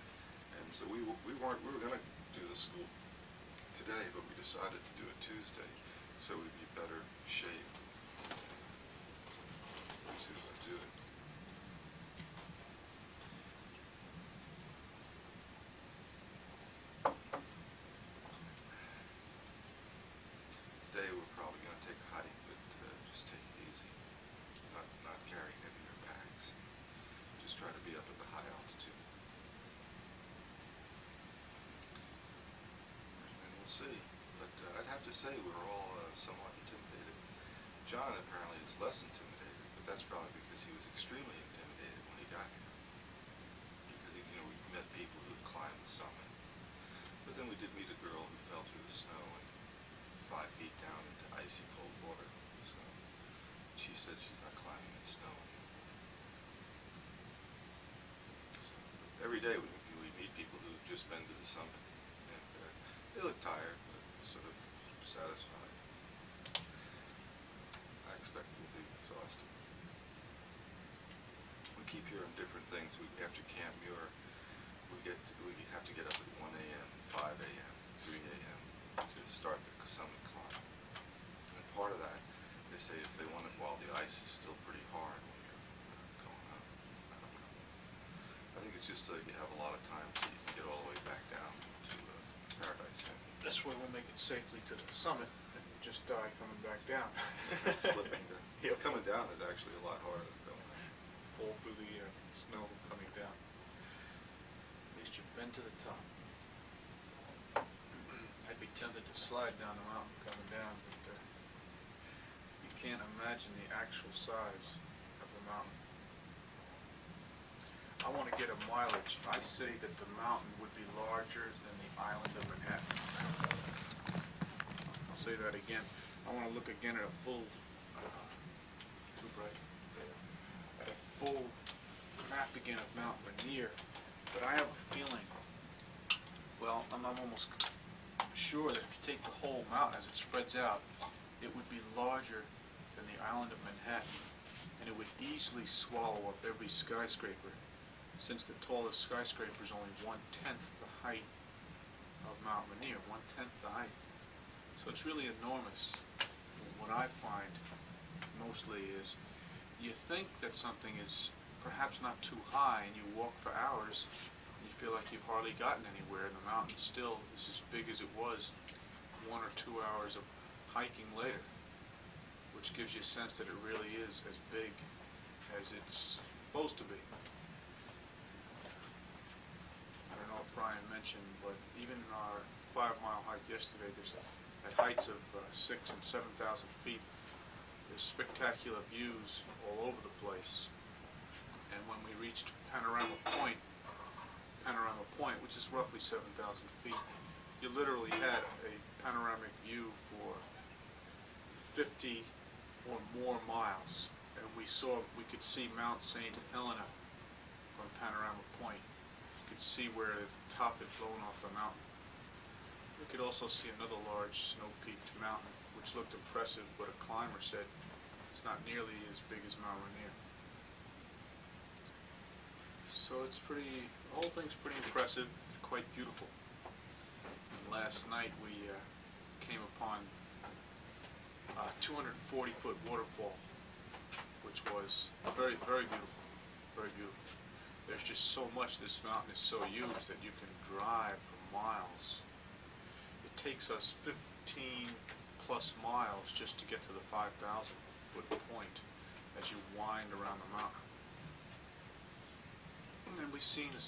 And so we were going to do the school today, but we decided to do it Tuesday, so we'd be better shape to do it. say we're all somewhat intimidated. John apparently is less intimidated, but that's probably because he was extremely intimidated when he got here. Because, we met people who had climbed the summit. But then we did meet a girl who fell through the snow and 5 feet down into icy cold water. So she said she's not climbing in snow anymore. So every day we meet people who've just been to the summit, and they look tired, but sort of satisfied. I expect we'll be exhausted. We keep hearing different things. After Camp Muir, we have to get up at 1 a.m., 5 a.m., 3 a.m. to start the summit climb. And part of that, they say, is they want it while the ice is still pretty hard when you're going up. I don't know. I think it's just so you have a lot of time so you can get all the way back down to Paradise Inn. This way we'll make it safely to the summit and just die coming back down. Slipping down. Yep. Coming down is actually a lot harder than going up. Fall through the snow coming down. At least you've been to the top. I'd be tempted to slide down the mountain coming down, but you can't imagine the actual size of the mountain. I want to get a mileage. I say that the mountain would be larger than the island of Manhattan. I'll say that again. I want to look again at a full, too bright, at a full map again of Mount Rainier. But I have a feeling, well, I'm almost sure that if you take the whole mountain as it spreads out, it would be larger than the island of Manhattan, and it would easily swallow up every skyscraper, since the tallest skyscraper is only 1/10 the height of Mount Rainier, 1/10 the height. So it's really enormous. What I find mostly is you think that something is perhaps not too high, and you walk for hours, and you feel like you've hardly gotten anywhere, and the mountain still is as big as it was 1 or 2 hours of hiking later, which gives you a sense that it really is as big as it's supposed to be. I don't know if Brian mentioned, but even in our 5-mile hike yesterday, there's at heights of 6,000 and 7,000 feet, there's spectacular views all over the place. And when we reached Panorama Point, which is roughly 7,000 feet, you literally had a panoramic view for 50 or more miles. And we could see Mount St. Helena from Panorama Point. You could see where the top had blown off the mountain. We could also see another large snow-peaked mountain, which looked impressive, but a climber said it's not nearly as big as Mount Rainier. So it's the whole thing's pretty impressive, quite beautiful. And last night we came upon a 240-foot waterfall, which was very, very beautiful, very beautiful. There's just so much. This mountain is so huge that you can drive for miles. It takes us 15 plus miles just to get to the 5,000-foot point as you wind around the mountain. And we've seen a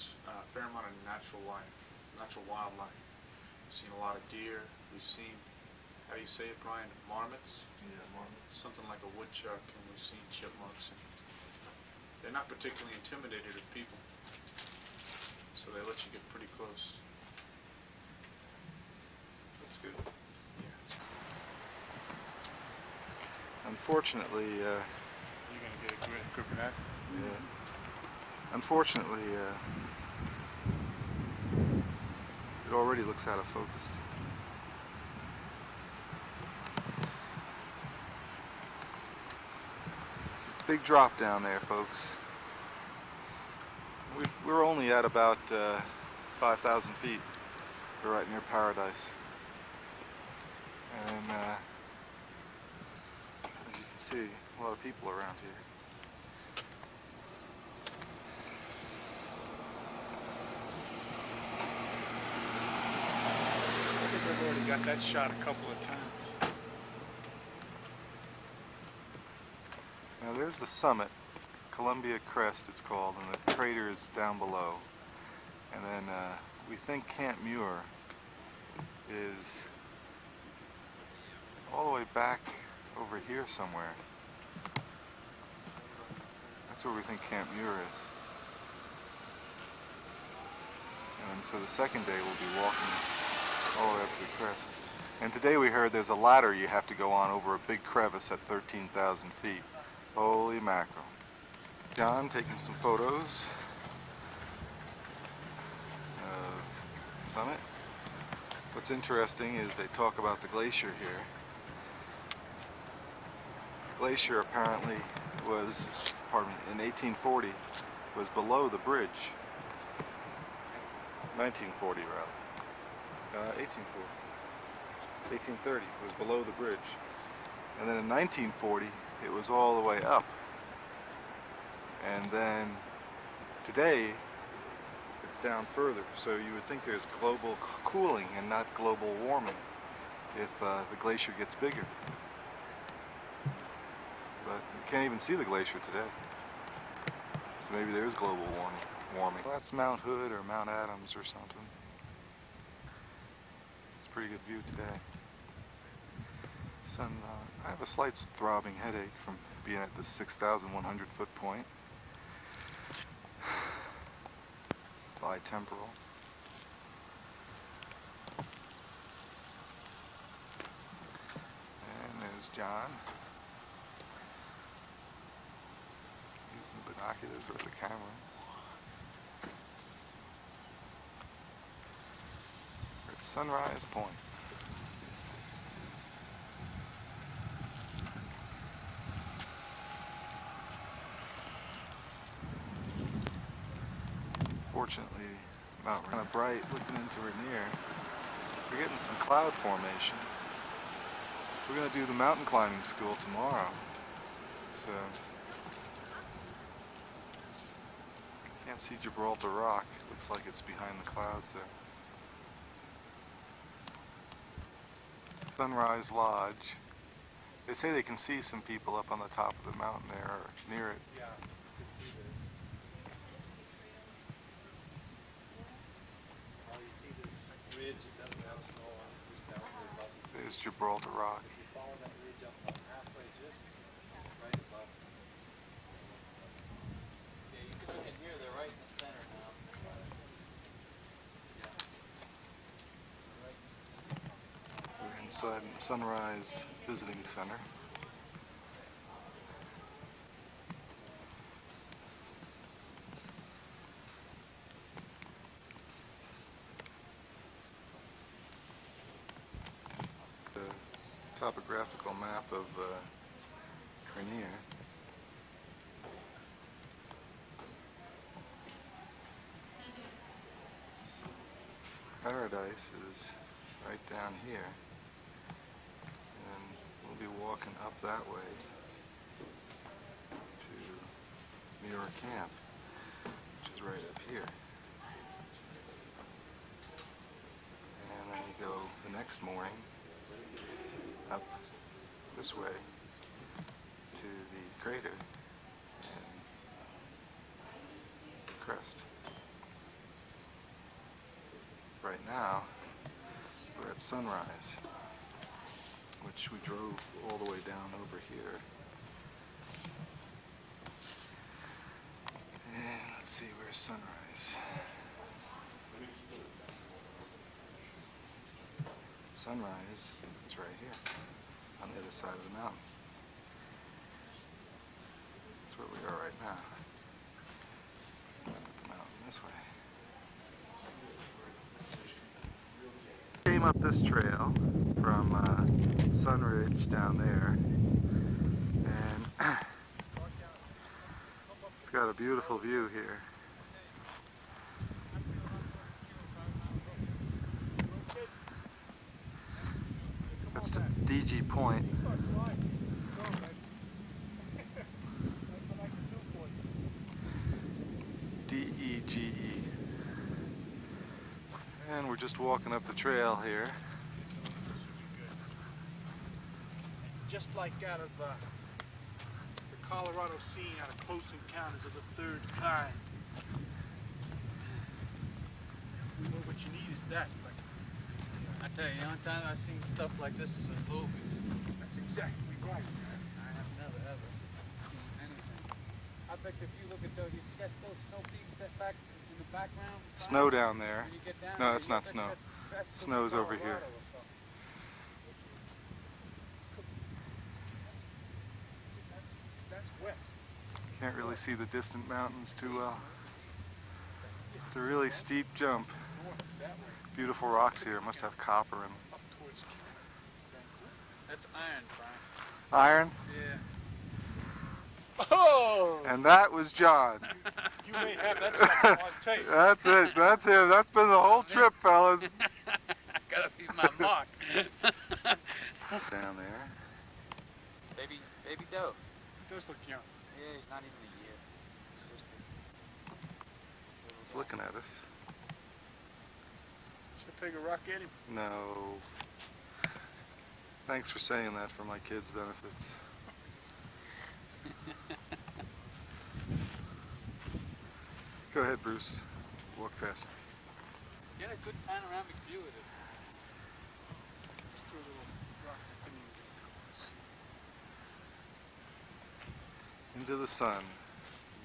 fair amount of natural wildlife. We've seen a lot of deer. We've seen, how do you say it, Brian, marmots? Yeah, marmots. Something like a woodchuck, and we've seen chipmunks. And they're not particularly intimidated of people, so they let you get pretty close. That's good. Yeah, it's good. Unfortunately, You're gonna get a grip of that? yeah. Unfortunately, it already looks out of focus. It's a big drop down there, folks. We're only at about 5,000 feet. We're right near Paradise. And as you can see, a lot of people around here. I think I've already got that shot a couple of times. Now there's the summit, Columbia Crest it's called, and the crater is down below. And then we think Camp Muir is all the way back over here somewhere. That's where we think Camp Muir is. And so the second day we'll be walking all the way up to the crest. And today we heard there's a ladder you have to go on over a big crevice at 13,000 feet. Holy mackerel. John taking some photos of the summit. What's interesting is they talk about the glacier here. The glacier apparently was, pardon me, in 1840 was below the bridge. 1940 rather. 1840. 1830 was below the bridge. And then in 1940 it was all the way up. And then today it's down further. So you would think there's global cooling and not global warming if the glacier gets bigger. But you can't even see the glacier today. So maybe there is global warming. Well, that's Mount Hood or Mount Adams or something. It's a pretty good view today. I have a slight throbbing headache from being at this 6,100 foot point. Bitemporal. And there's John. Using the binoculars or the camera. We're at Sunrise Point. Fortunately, Mount Rainier kind of bright looking into Rainier. We're getting some cloud formation. We're going to do the mountain climbing school tomorrow. So, can't see Gibraltar Rock. Looks like it's behind the clouds there. Sunrise Lodge. They say they can see some people up on the top of the mountain there or near it. Yeah. Oh, you see this ridge, it doesn't have snow on it, just down here above. There's Gibraltar Rock. If you follow that ridge up about halfway, just right above. Yeah, you can look in here, they're right in the center now. We're inside the Sunrise Visiting Center. The topographical map of Rainier. Paradise is right down here. And we'll be walking up that way to Muir Camp, which is right up here. And then you go the next morning up this way to the crater and the crest. Right now, we're at Sunrise, which we drove all the way down over here. And let's see, where's Sunrise? Sunrise is right here, on the other side of the mountain. That's where we are right now. Up the mountain this way. Came up this trail from Sunridge down there, and it's got a beautiful view here. That's the DG Point. D-E-G-E. And we're just walking up the trail here. Just like out of the Colorado scene, out of Close Encounters of the Third Kind. Well, what you need is that. Like, I tell you, the only time I've seen stuff like this is in movies. exactly right. I have never ever seen anything. I bet you if you look at those, you catch those snow peaks that back in the background. Snow down there. When you get down No, there, that's you not bet snow. that's Snow's over here. Colorado or something. That's west. Can't really see the distant mountains too well. It's a really steep jump. North is that way. Beautiful rocks here. Must have copper in them. Up towards Vancouver. That's iron, Brian. Iron? Yeah. Oh! And that was John. You may have that something on tape. That's it. That's him. That's been the whole trip, fellas. I gotta leave my mark. Down there. Baby doe. It does look young. Yeah, he's not even a year. He's looking at us. Should I take a rock at him? No. Thanks for saying that for my kids' benefits. Go ahead, Bruce. Walk past me. Get a good panoramic view of it. Just throw a little rock up in the Into the sun.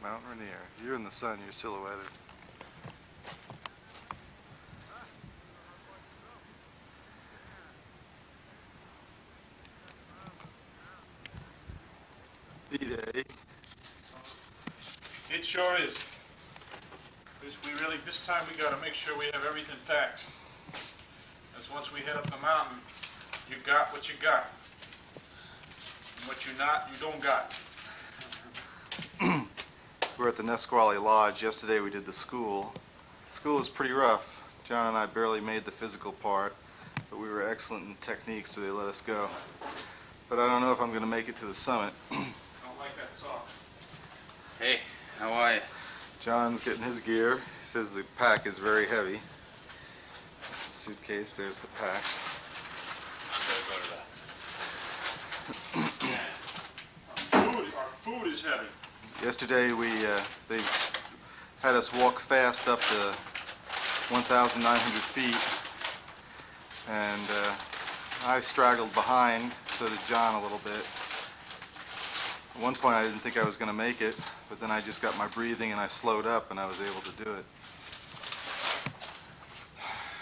Mount Rainier. You're in the sun. You're silhouetted. D-Day. It sure is. This time we gotta make sure we have everything packed. Because once we head up the mountain, you got what you got. And what you not, you don't got. We're at the Nisqually Lodge. Yesterday we did the school. School was pretty rough. John and I barely made the physical part, but we were excellent in technique, so they let us go. But I don't know if I'm going to make it to the summit. Don't like that talk. Hey, how are you? John's getting his gear. He says the pack is very heavy. That's the suitcase. There's the pack. Our food is heavy. Yesterday they had us walk fast up to 1,900 feet, and I straggled behind, so did John a little bit. At one point I didn't think I was going to make it, but then I just got my breathing and I slowed up and I was able to do it.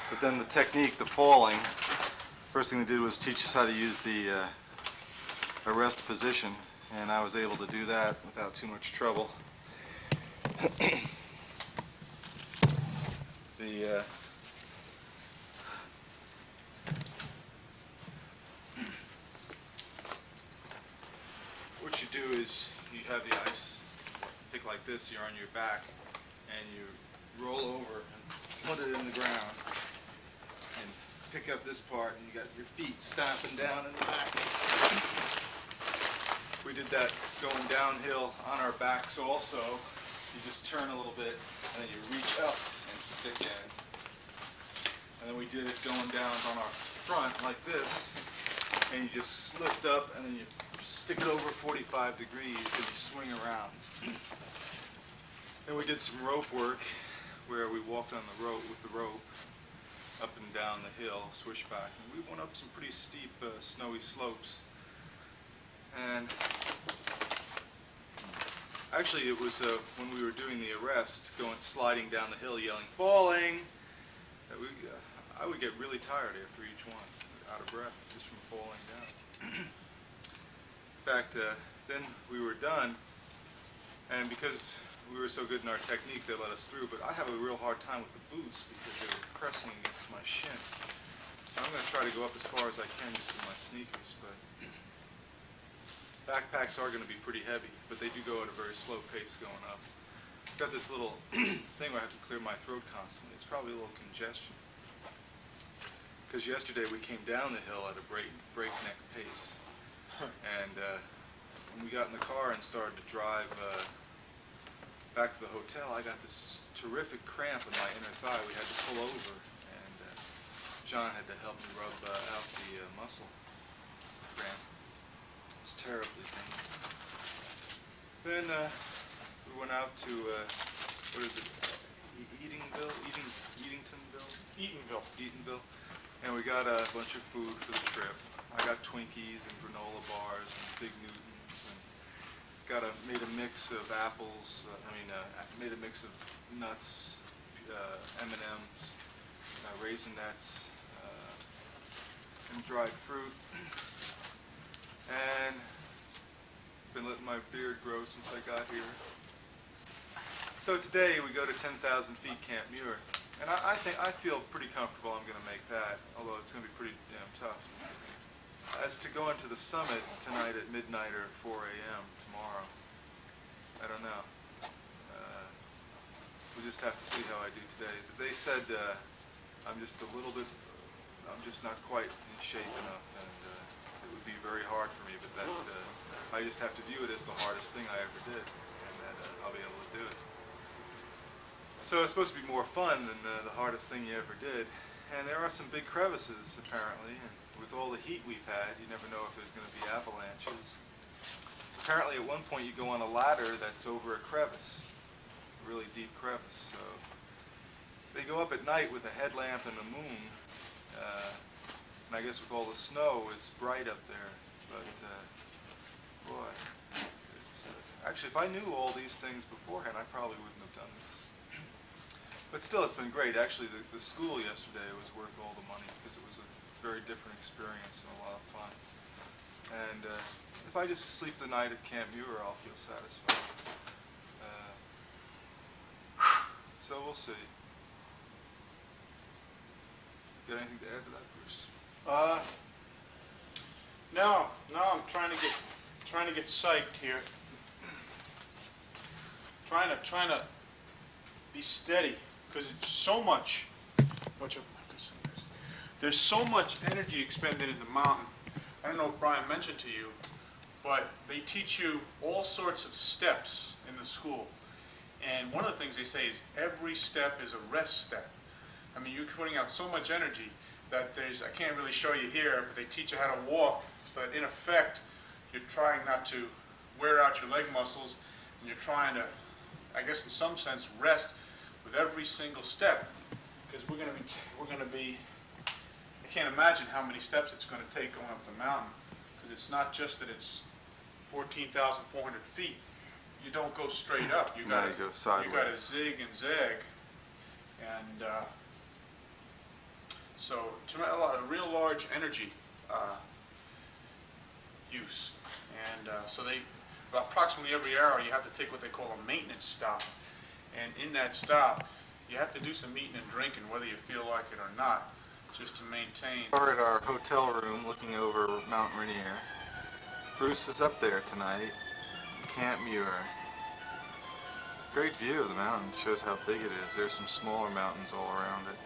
But then the technique, the falling, first thing they did was teach us how to use the arrest position, and I was able to do that without too much trouble. What you do is you have the ice pick like this, you're on your back, and you roll over and put it in the ground and pick up this part, and you got your feet stomping down in the back. We did that going downhill on our backs also. You just turn a little bit and then you reach up and stick in. And then we did it going down on our front like this, and you just lift up and then you stick it over 45 degrees and you swing around. Then we did some rope work where we walked on the rope with the rope up and down the hill, swishback. And we went up some pretty steep snowy slopes. And actually it was when we were doing the arrest, sliding down the hill yelling, "Falling!" that I would get really tired after each one, out of breath just from falling down. In fact, then we were done, and because we were so good in our technique, they let us through, but I have a real hard time with the boots because they were pressing against my shin. So I'm going to try to go up as far as I can just with my sneakers, but backpacks are going to be pretty heavy, but they do go at a very slow pace going up. I've got this little thing where I have to clear my throat constantly. It's probably a little congestion. Because yesterday we came down the hill at a breakneck pace. And when we got in the car and started to drive back to the hotel, I got this terrific cramp in my inner thigh. We had to pull over, and John had to help me rub out the muscle cramp. It's terribly painful. Then we went out to, what is it, Eatonville? Eatonville. And we got a bunch of food for the trip. I got Twinkies and granola bars and Big Newtons, and made a mix of apples. Made a mix of nuts, M&Ms, Raisinets, and dried fruit, and been letting my beard grow since I got here. So today we go to 10,000 feet Camp Muir, and I feel pretty comfortable I'm going to make that, although it's going to be pretty damn tough. As to going to the summit tonight at midnight or 4 a.m. tomorrow, I don't know. We'll just have to see how I do today. They said I'm just not quite in shape enough, and it would be very hard for me, but that I just have to view it as the hardest thing I ever did, and that I'll be able to do it. So it's supposed to be more fun than the hardest thing you ever did, and there are some big crevices apparently, and with all the heat we've had, you never know if there's going to be avalanches. Apparently at one point you go on a ladder that's over a crevice, a really deep crevice, so they go up at night with a headlamp and the moon, and I guess with all the snow it's bright up there, but boy, it's, actually if I knew all these things beforehand I probably wouldn't have done this. But still, it's been great. Actually, the school yesterday was worth all the money because it was a very different experience and a lot of fun. And if I just sleep the night at Camp Muir, I'll feel satisfied. So we'll see. Got anything to add to that, Bruce? No, I'm trying to get psyched here. Trying to be steady, because it's so much. There's so much energy expended in the mountain. I don't know if Brian mentioned to you, but they teach you all sorts of steps in the school. And one of the things they say is every step is a rest step. I mean, you're putting out so much energy that I can't really show you here, but they teach you how to walk so that in effect, you're trying not to wear out your leg muscles, and you're trying to, I guess in some sense, rest with every single step. Because we're going to be, I can't imagine how many steps it's going to take going up the mountain. Because it's not just that it's 14,400 feet. You don't go straight up. You got to go sideways. You got to zig and zag. And so it's a real large energy use. And so approximately every hour you have to take what they call a maintenance stop. And in that stop, you have to do some eating and drinking, whether you feel like it or not, just to maintain. We're at our hotel room looking over Mount Rainier. Bruce is up there tonight, Camp Muir. It's a great view of the mountain. It shows how big it is. There's some smaller mountains all around it.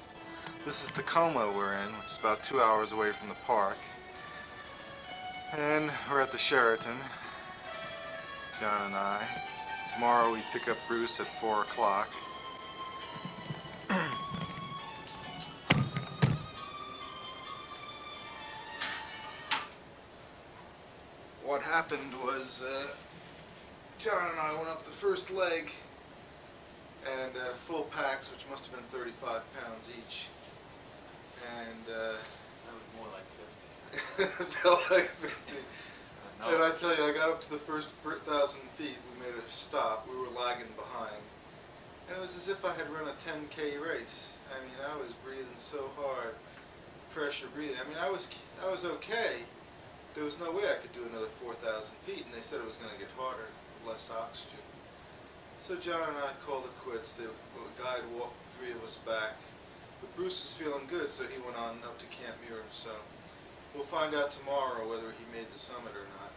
This is Tacoma we're in, which is about 2 hours away from the park. And we're at the Sheraton, John and I. Tomorrow we pick up Bruce at 4 o'clock. What happened was John and I went up the first leg, and full packs, which must have been 35 pounds each. And That was more like 50. felt like 50. No. And I tell you, I got up to the first 1,000 feet. We made a stop. We were lagging behind. And it was as if I had run a 10K race. I mean, I was breathing so hard, pressure breathing. I mean, I was okay. There was no way I could do another 4,000 feet, and they said it was going to get harder, less oxygen. So John and I called it quits. The guide walked 3 of us back. But Bruce was feeling good, so he went on up to Camp Muir. So we'll find out tomorrow whether he made the summit or not.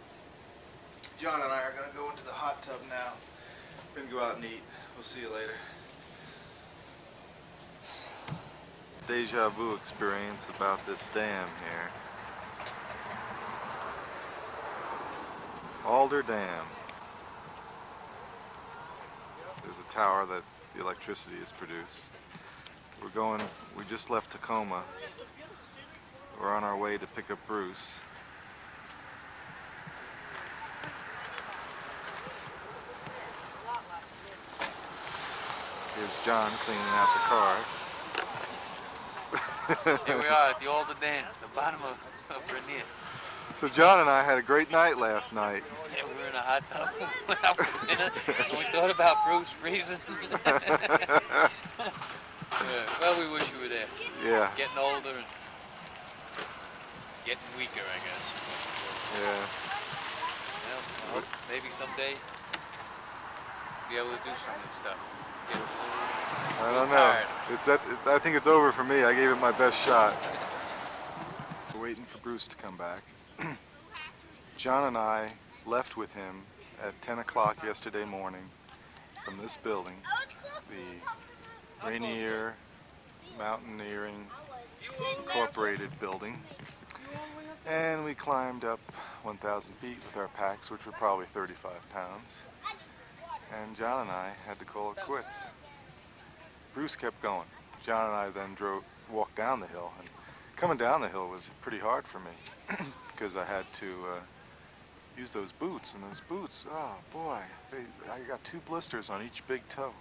John and I are going to go into the hot tub now. We're going to go out and eat. We'll see you later. Deja vu experience about this dam here. Alder Dam. There's a tower that the electricity is produced. We just left Tacoma. We're on our way to pick up Bruce. Here's John cleaning out the car. Here we are at the Alder Dam, the bottom of Rainier. So John and I had a great night last night. Yeah, we were in a hot tub. Went out for dinner. And we thought about Bruce freezing. Yeah, well, we wish you were there. Yeah. Getting older and getting weaker, I guess. Yeah. Well, I hope maybe someday be able to do some of this stuff. Get a little, I don't know. tired. I think it's over for me. I gave it my best shot. We're waiting for Bruce to come back. John and I left with him at 10 o'clock yesterday morning from this building, the Rainier Mountaineering Incorporated building, and we climbed up 1,000 feet with our packs, which were probably 35 pounds, and John and I had to call it quits. Bruce kept going. John and I then walked down the hill, and coming down the hill was pretty hard for me because I had to use those boots, and those boots, oh boy, I got 2 blisters on each big toe.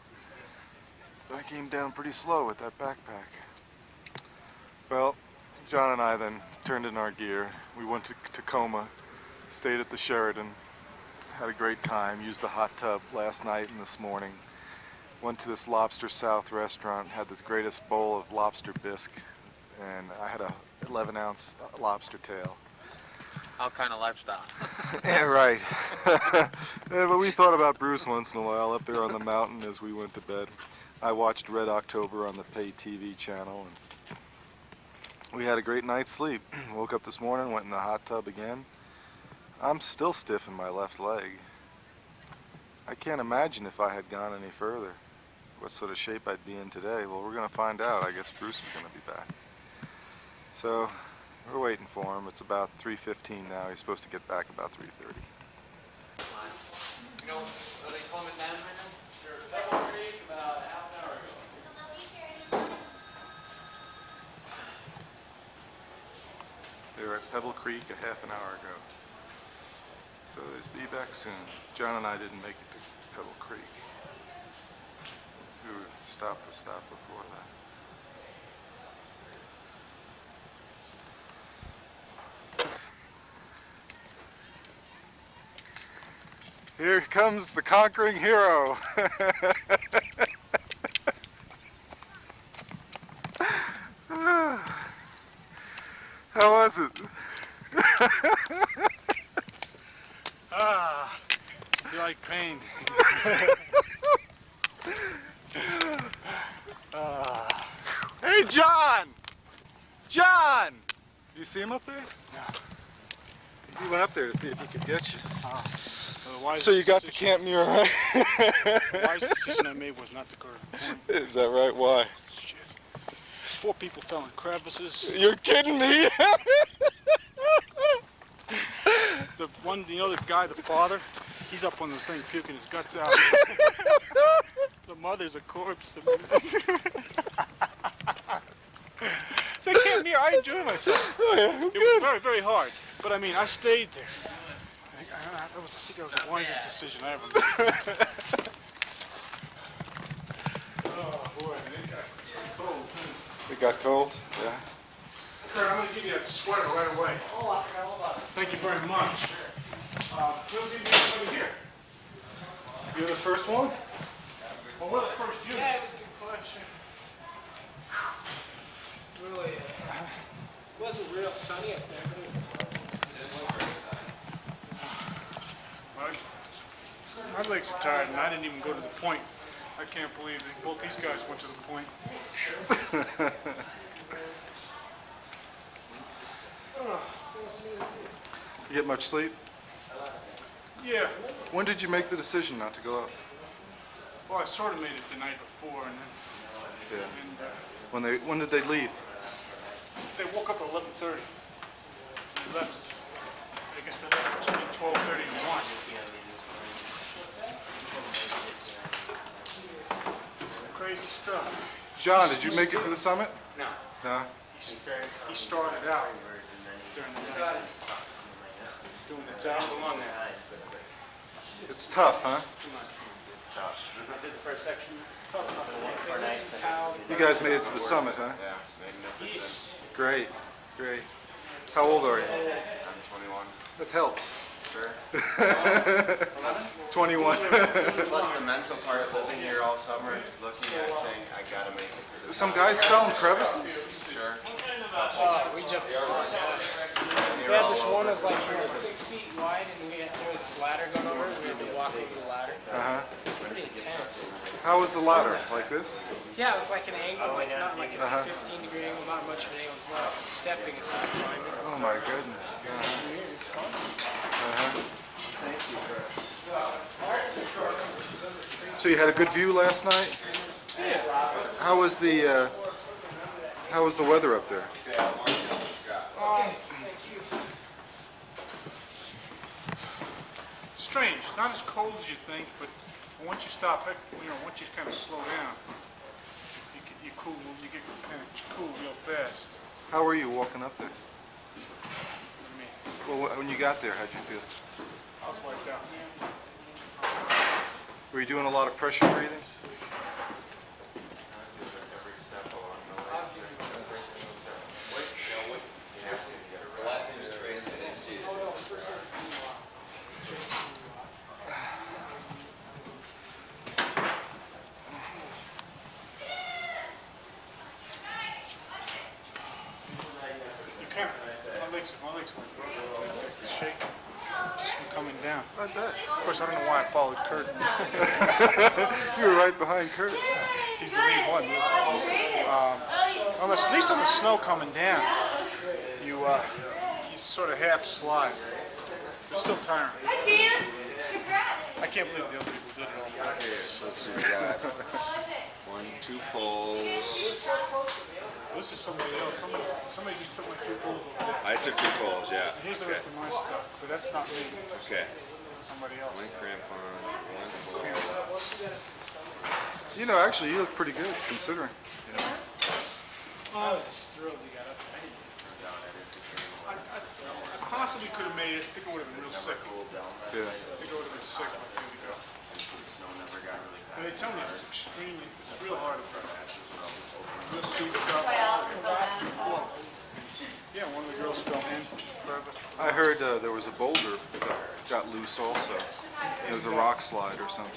I came down pretty slow with that backpack. Well, John and I then turned in our gear. We went to Tacoma, stayed at the Sheraton, had a great time, used the hot tub last night and this morning. Went to this Lobster South restaurant, had this greatest bowl of lobster bisque, and I had a 11-ounce lobster tail. Our kind of lifestyle. Yeah, right. Yeah, but we thought about Bruce once in a while up there on the mountain as we went to bed. I watched Red October on the pay TV channel, and we had a great night's sleep. Woke up this morning, went in the hot tub again. I'm still stiff in my left leg. I can't imagine if I had gone any further what sort of shape I'd be in today. Well, we're going to find out. I guess Bruce is going to be back. So we're waiting for him. It's about 3:15 now. He's supposed to get back about 3:30. You know, are they coming down right now? Sure. Pebble Creek about half an hour ago. They were at Pebble Creek a half an hour ago. So they'll be back soon. John and I didn't make it to Pebble Creek. We stopped the stop before that. Here comes the conquering hero. How was it? Ah, you like pain. Hey, John! John! Do you see him up there? No. He went up there to see if he could get you. The So you got to Camp Muir, right? The wisest decision I made was not to go to the point. Is that right? Why? Shit. 4 people fell in crevices. You're kidding me? The other guy, the father, he's up on the thing puking his guts out. The mother's a corpse. So I came here, I enjoyed myself. Oh, yeah, It was very, very hard. But I mean, I stayed there. I think that was the wisest decision I ever made. Oh boy, it got cold. It got cold? Yeah. Kurt, I'm going to give you that sweater right away. Oh, I forgot all about it. Thank you very much. We'll give you somebody here. You're the first one? Well, we're the first unit. Yeah, it was a good collection. Really, it wasn't real sunny up there, but My legs are tired, and I didn't even go to the point. I can't believe that both these guys went to the point. You get much sleep? Yeah. When did you make the decision not to go up? Well, I sort of made it the night before, and then Yeah. When did they leave? they woke up at 11:30. They left. I guess they left between 12:30 and 1. Crazy stuff. John, did you make it to the summit? No. No? He started out during the night doing the town. It's tough, huh? I did the first section. You guys made it to the summit, huh? Yeah, magnificent. Great, great. How old are you? I'm 21. That helps. Sure. 21. Plus the mental part of living here all summer and just looking at it saying, I gotta make it through this. Some guys fell in crevices? Sure. We jumped in one, yeah. We had this one that was like 6 feet wide, and there was this ladder going over it. We had to walk over the ladder. Uh-huh. Pretty intense. How was the ladder? Like this? Yeah, it was like an angle, like not like a Uh-huh. 15-degree angle, not much of an angle. More like stepping instead of climbing. Oh my goodness. Uh-huh. So you had a good view last night? Yeah. How was the weather up there? Strange. It's not as cold as you think, but once you stop, once you kind of slow down, you cool. You get kind of cool real fast. How were you walking up there? I mean, Well, when you got there, how'd you feel? I was wiped out. Were you doing a lot of pressure breathing? The last name is Tracy. I didn't see it. You can't. My legs like shake just from coming down. I bet. Of course, I don't know why I followed Kurt. You were right behind Kurt. He's the lead one. At least on the snow coming down, you sort of half slide. It's still tiring. I can't believe the other people did it all the way. Let's see, we got 1, 2 poles. This is somebody else. Somebody just took my 2 poles over there. I took 2 poles, yeah. Here's the rest of my stuff, but that's not me. Okay. Somebody else. 1 crampon, 1 pole. You know, actually, you look pretty good, considering. I was just thrilled we got up there. I possibly could have made it. I think I would have been real sick. Yeah. I think I would have been sick like years ago. And they tell me it's real hard. Real steep stuff. Yeah, one of the girls fell in. I heard there was a boulder that got loose also. It was a rock slide or something.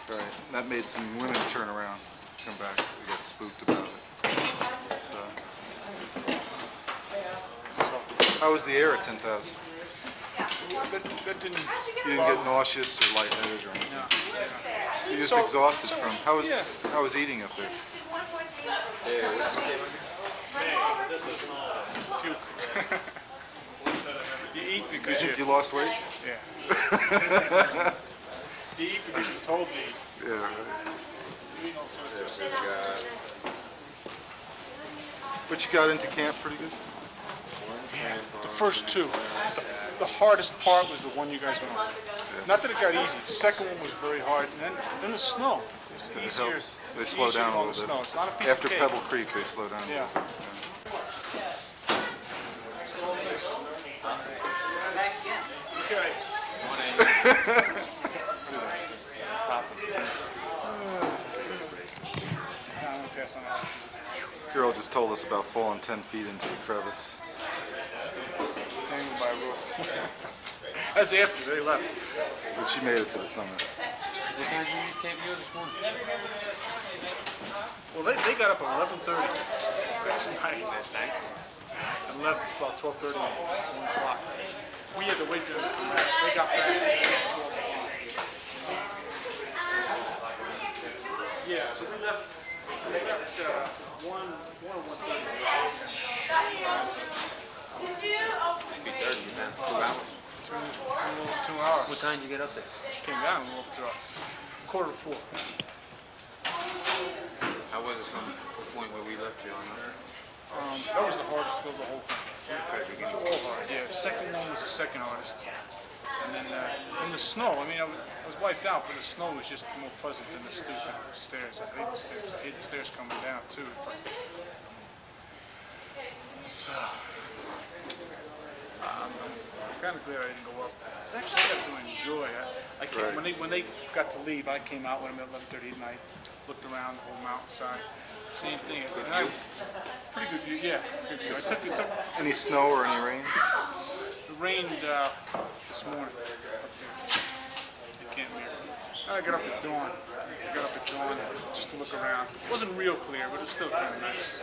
Right. And that made some women turn around, come back. They got spooked about it. So. How was the air at 10,000? That didn't. You didn't get nauseous or lightheaded or anything? No. You're just So- exhausted from. How was eating up there? Puke. You eat You because think you lost weight? Yeah. You eat because you're told to eat. Yeah, right. You eat all sorts of So we got But you got into camp pretty good? 1 crampon. The first 2. The hardest part was the one you guys went on. Not that it got easy. The second one was very hard. And then the snow. It's It easier. helps. They slow easier down a on the little snow. bit. It's not a piece After of cake. Pebble Creek, they slow down a Yeah. little bit. Okay. I'm gonna pass on that. Carol just told us about falling 10 feet into the crevice. Dangled by a rope. That's after they left. But she made it to the summit. What time did you camp here this morning? Well, they got up at 11:30 last night. And left about 12:30, 1 o'clock. We had to wait for them to come back. They got back at 12 o'clock. Yeah, so we left 1 or 1:30. Maybe 30, man. 2 hours. 2 hours. What time did you get up there? Came down and woke up 3:45. How was it from the point where we left you on there? That was the hardest of the whole thing. It was all hard. Yeah, the second one was the second hardest. And then in the snow, I mean, I was wiped out, but the snow was just more pleasant than the stupid stairs. I hate the stairs. I hate the stairs coming down too. It's like, so I'm kind of glad I didn't go up. It's actually I got to enjoy. I came, Right. when they got to leave, I came out with them at 11:30 at night, looked around the whole mountainside. Same thing. And pretty good view. Yeah, good view. It took Any snow or any rain? rained this morning up there at Camp Muir. I got up at dawn. Just to look around. It wasn't real clear, but it was still kind of nice.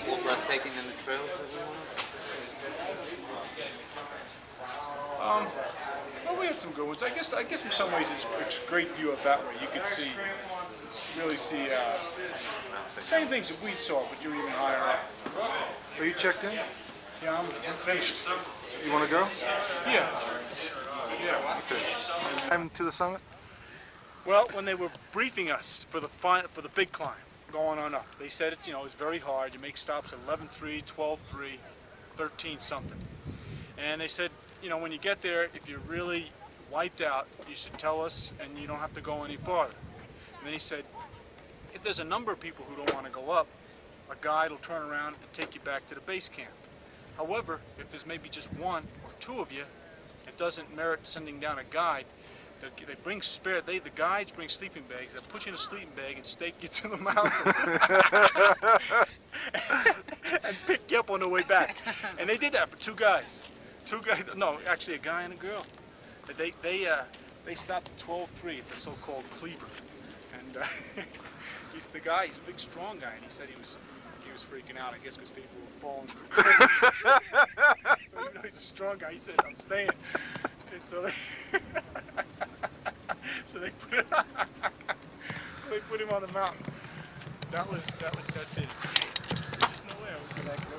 More breathtaking than the trails that we went Well, we had some good ones. I guess in some ways it's a great view up that way. You could really see the same things that we saw, but you're even higher up. Are you checked in? Yeah, I'm finished. You want to go? Yeah. Yeah. Okay. I'm to the summit? Well, when they were briefing us for the big climb going on up, they said it's it's very hard. You make stops at 11.3, 12.3, 13 something, and they said when you get there, if you're really wiped out, you should tell us, and you don't have to go any farther. And then he said, if there's a number of people who don't want to go up, a guide will turn around and take you back to the base camp. However, if there's maybe just one or two of you, it doesn't merit sending down a guide. They bring the guides bring sleeping bags. They put you in a sleeping bag and stake you to the mountain and pick you up on the way back. And they did that for two guys. No, actually a guy and a girl. They stopped at 12.3 at the so-called Cleaver, and he's a big, strong guy, and he said he was freaking out. I guess because people were falling. So even though he's a strong guy, he said, "I'm staying." And so they put him on the mountain. That did it. There's no way I was gonna go.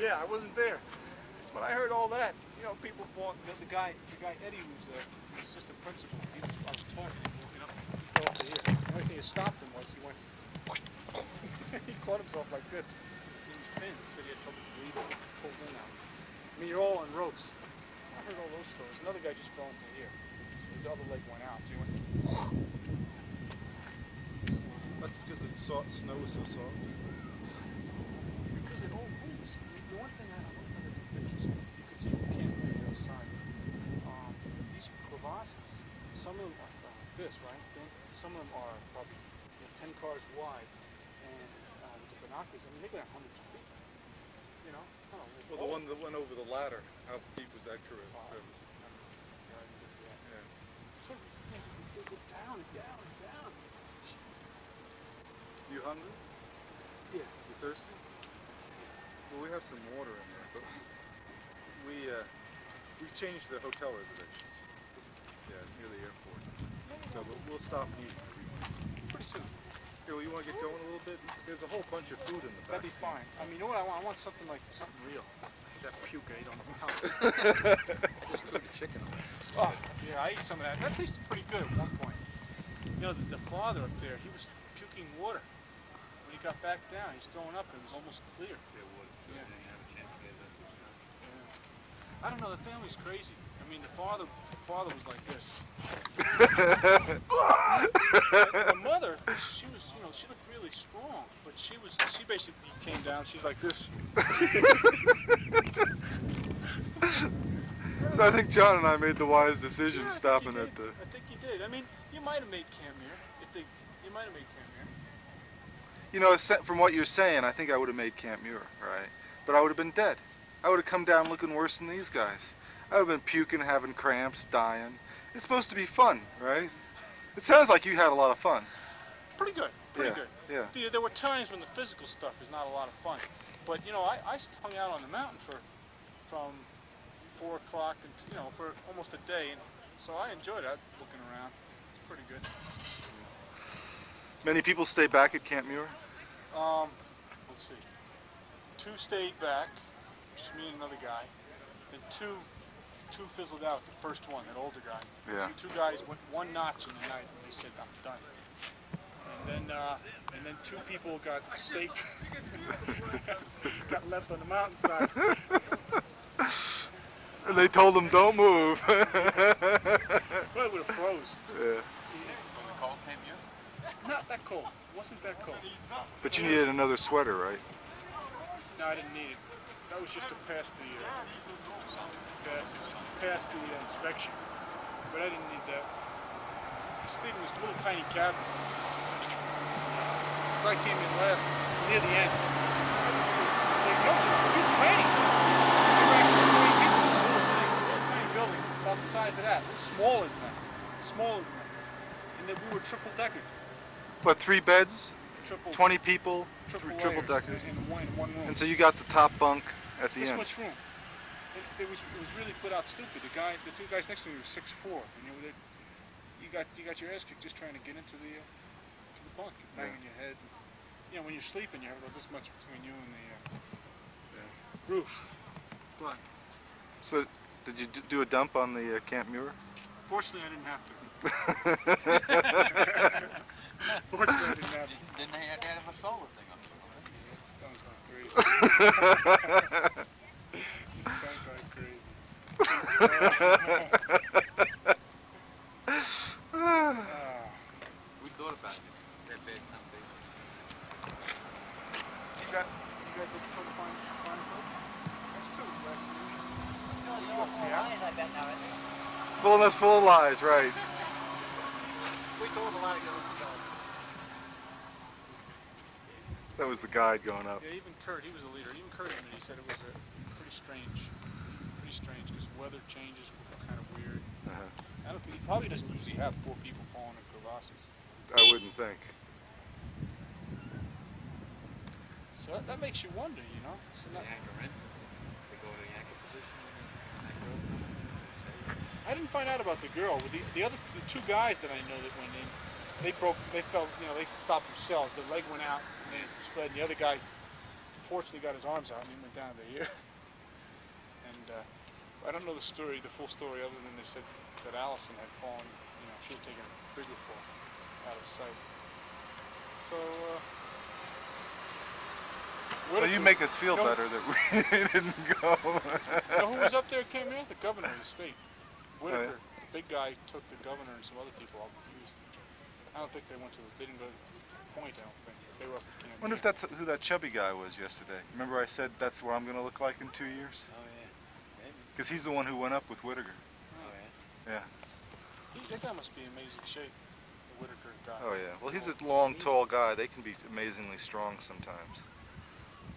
Yeah, I wasn't there, but I heard all that. People fought. The guy Eddie, who's the assistant principal, I was talking, walking up, he fell off the ear. The only thing that stopped him was he went. He caught himself like this. He was pinned. He said he had trouble breathing. Pulled in out. I mean, you're all on ropes. I heard all those stories. Another guy just fell into the ear. His other leg went out, so he went. That's because snow was so soft. Because it all moves. I mean, the one thing I looked at is the pictures. You could see from Camp Muir the other side. These crevasses, some of them are like this, right? Then some of them are probably 10 cars wide, and with the binoculars, I mean, they go down hundreds of feet. Well, the one that went over the ladder, how deep was that crevice? So they go down and down and down. You hungry? Yeah. You thirsty? Well, we have some water in there, but we changed the hotel reservations. Yeah, near the airport. So we'll stop and eat Pretty soon. Here, well, you want to get going a little bit? There's a whole bunch of food in the back. That'd be fine. I mean, you know what I want? I want something real. That puke I ate on the mountain. Just cooked chicken. Oh, yeah, I ate some of that. That tasted pretty good at one point. The father up there, he was puking water. When he got back down, he's throwing up, and it was almost clear. Yeah. I don't know, the family's crazy. I mean, the father was like this. The mother, she was, she looked really strong, but she basically came down, she's like this. So I think John and I made the wise decision stopping at the... I think you did. I mean, you might have made Camp Muir. You might have made Camp Muir. From what you're saying, I think I would have made Camp Muir, right? But I would have been dead. I would have come down looking worse than these guys. I would have been puking, having cramps, dying. It's supposed to be fun, right? It sounds like you had a lot of fun. Pretty good. Pretty good. Yeah. There were times when the physical stuff is not a lot of fun. But, I hung out on the mountain from 4 o'clock and, for almost a day. And so I enjoyed it, looking around. It's pretty good. Many people stay back at Camp Muir? Let's see. 2 stayed back, just me and another guy. Then two fizzled out, the first one, that older guy. Yeah. Two guys went 1 notch in the night, and they said, I'm done. And then 2 people got staked, got left on the mountainside. And they told them, don't move. Well, it would have froze. Yeah. Was it cold, Camp Muir? Not that cold. It wasn't that cold. But you needed another sweater, right? No, I didn't need it. That was just to pass the inspection. But I didn't need that. I stayed in this little tiny cabin. because I came in last, near the end. Like, no, it was tiny. There were actually 20 people in this little thing, little tiny building, about the size of that. It was smaller than that. Smaller than that. And then we were triple decker. What, 3 beds, Triple, 20 people, triple triple layers deckers? in one room. And so you got the top bunk at the This end. much room. It was really put out stupid. The 2 guys next to me were 6'4", and you got your ass kicked just trying to get into the bunk, banging your head. You know, when you're sleeping, you have about this much between you and the roof. But So did you do a dump on the Camp Muir? fortunately, I didn't have to. Fortunately, I didn't have to. Didn't they have a solar thing up there? That was crazy. We thought about it. That bad something. You guys have trouble finding folks? That's true. Last year. Full and that's full of lies, right? We told a lot of girls to go. That was the guide going up. Yeah, even Kurt, he was a leader. Even Kurt admitted, he said it was pretty strange because weather changes were kind of weird. I don't think he probably doesn't usually have 4 people falling in crevasses. I wouldn't think. So that makes you wonder, you know. So The anchor in. They go to the anchor position and anchor up. I didn't find out about the girl. The 2 guys that I know that went in, they felt, you know, they stopped themselves. Their leg went out and they spread. And the other guy, fortunately, got his arms out and he went down to the ear. And I don't know the full story, other than they said that Allison had fallen. You know, she had taken a bigger fall out of sight. So. Well, you make us feel better that we didn't go. You know who was up there at Camp Muir? The governor of the state. Whitaker, Oh, yeah? the big guy, took the governor and some other people up. I don't think they didn't go to Point, I don't think. They were up at Camp I wonder if that's who that chubby guy was yesterday. Remember I said that's what I'm going to look like in 2 years? Oh yeah. Maybe. Because he's the one who went up with Whitaker. Oh yeah. Yeah. That guy must be in amazing shape, the Whitaker guy. Oh yeah. Well, he's a long, tall guy. They can be amazingly strong sometimes.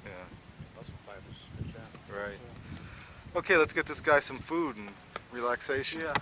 Yeah. Muscle fibers stretch out. Right. Okay, let's get this guy some food and relaxation. Yeah.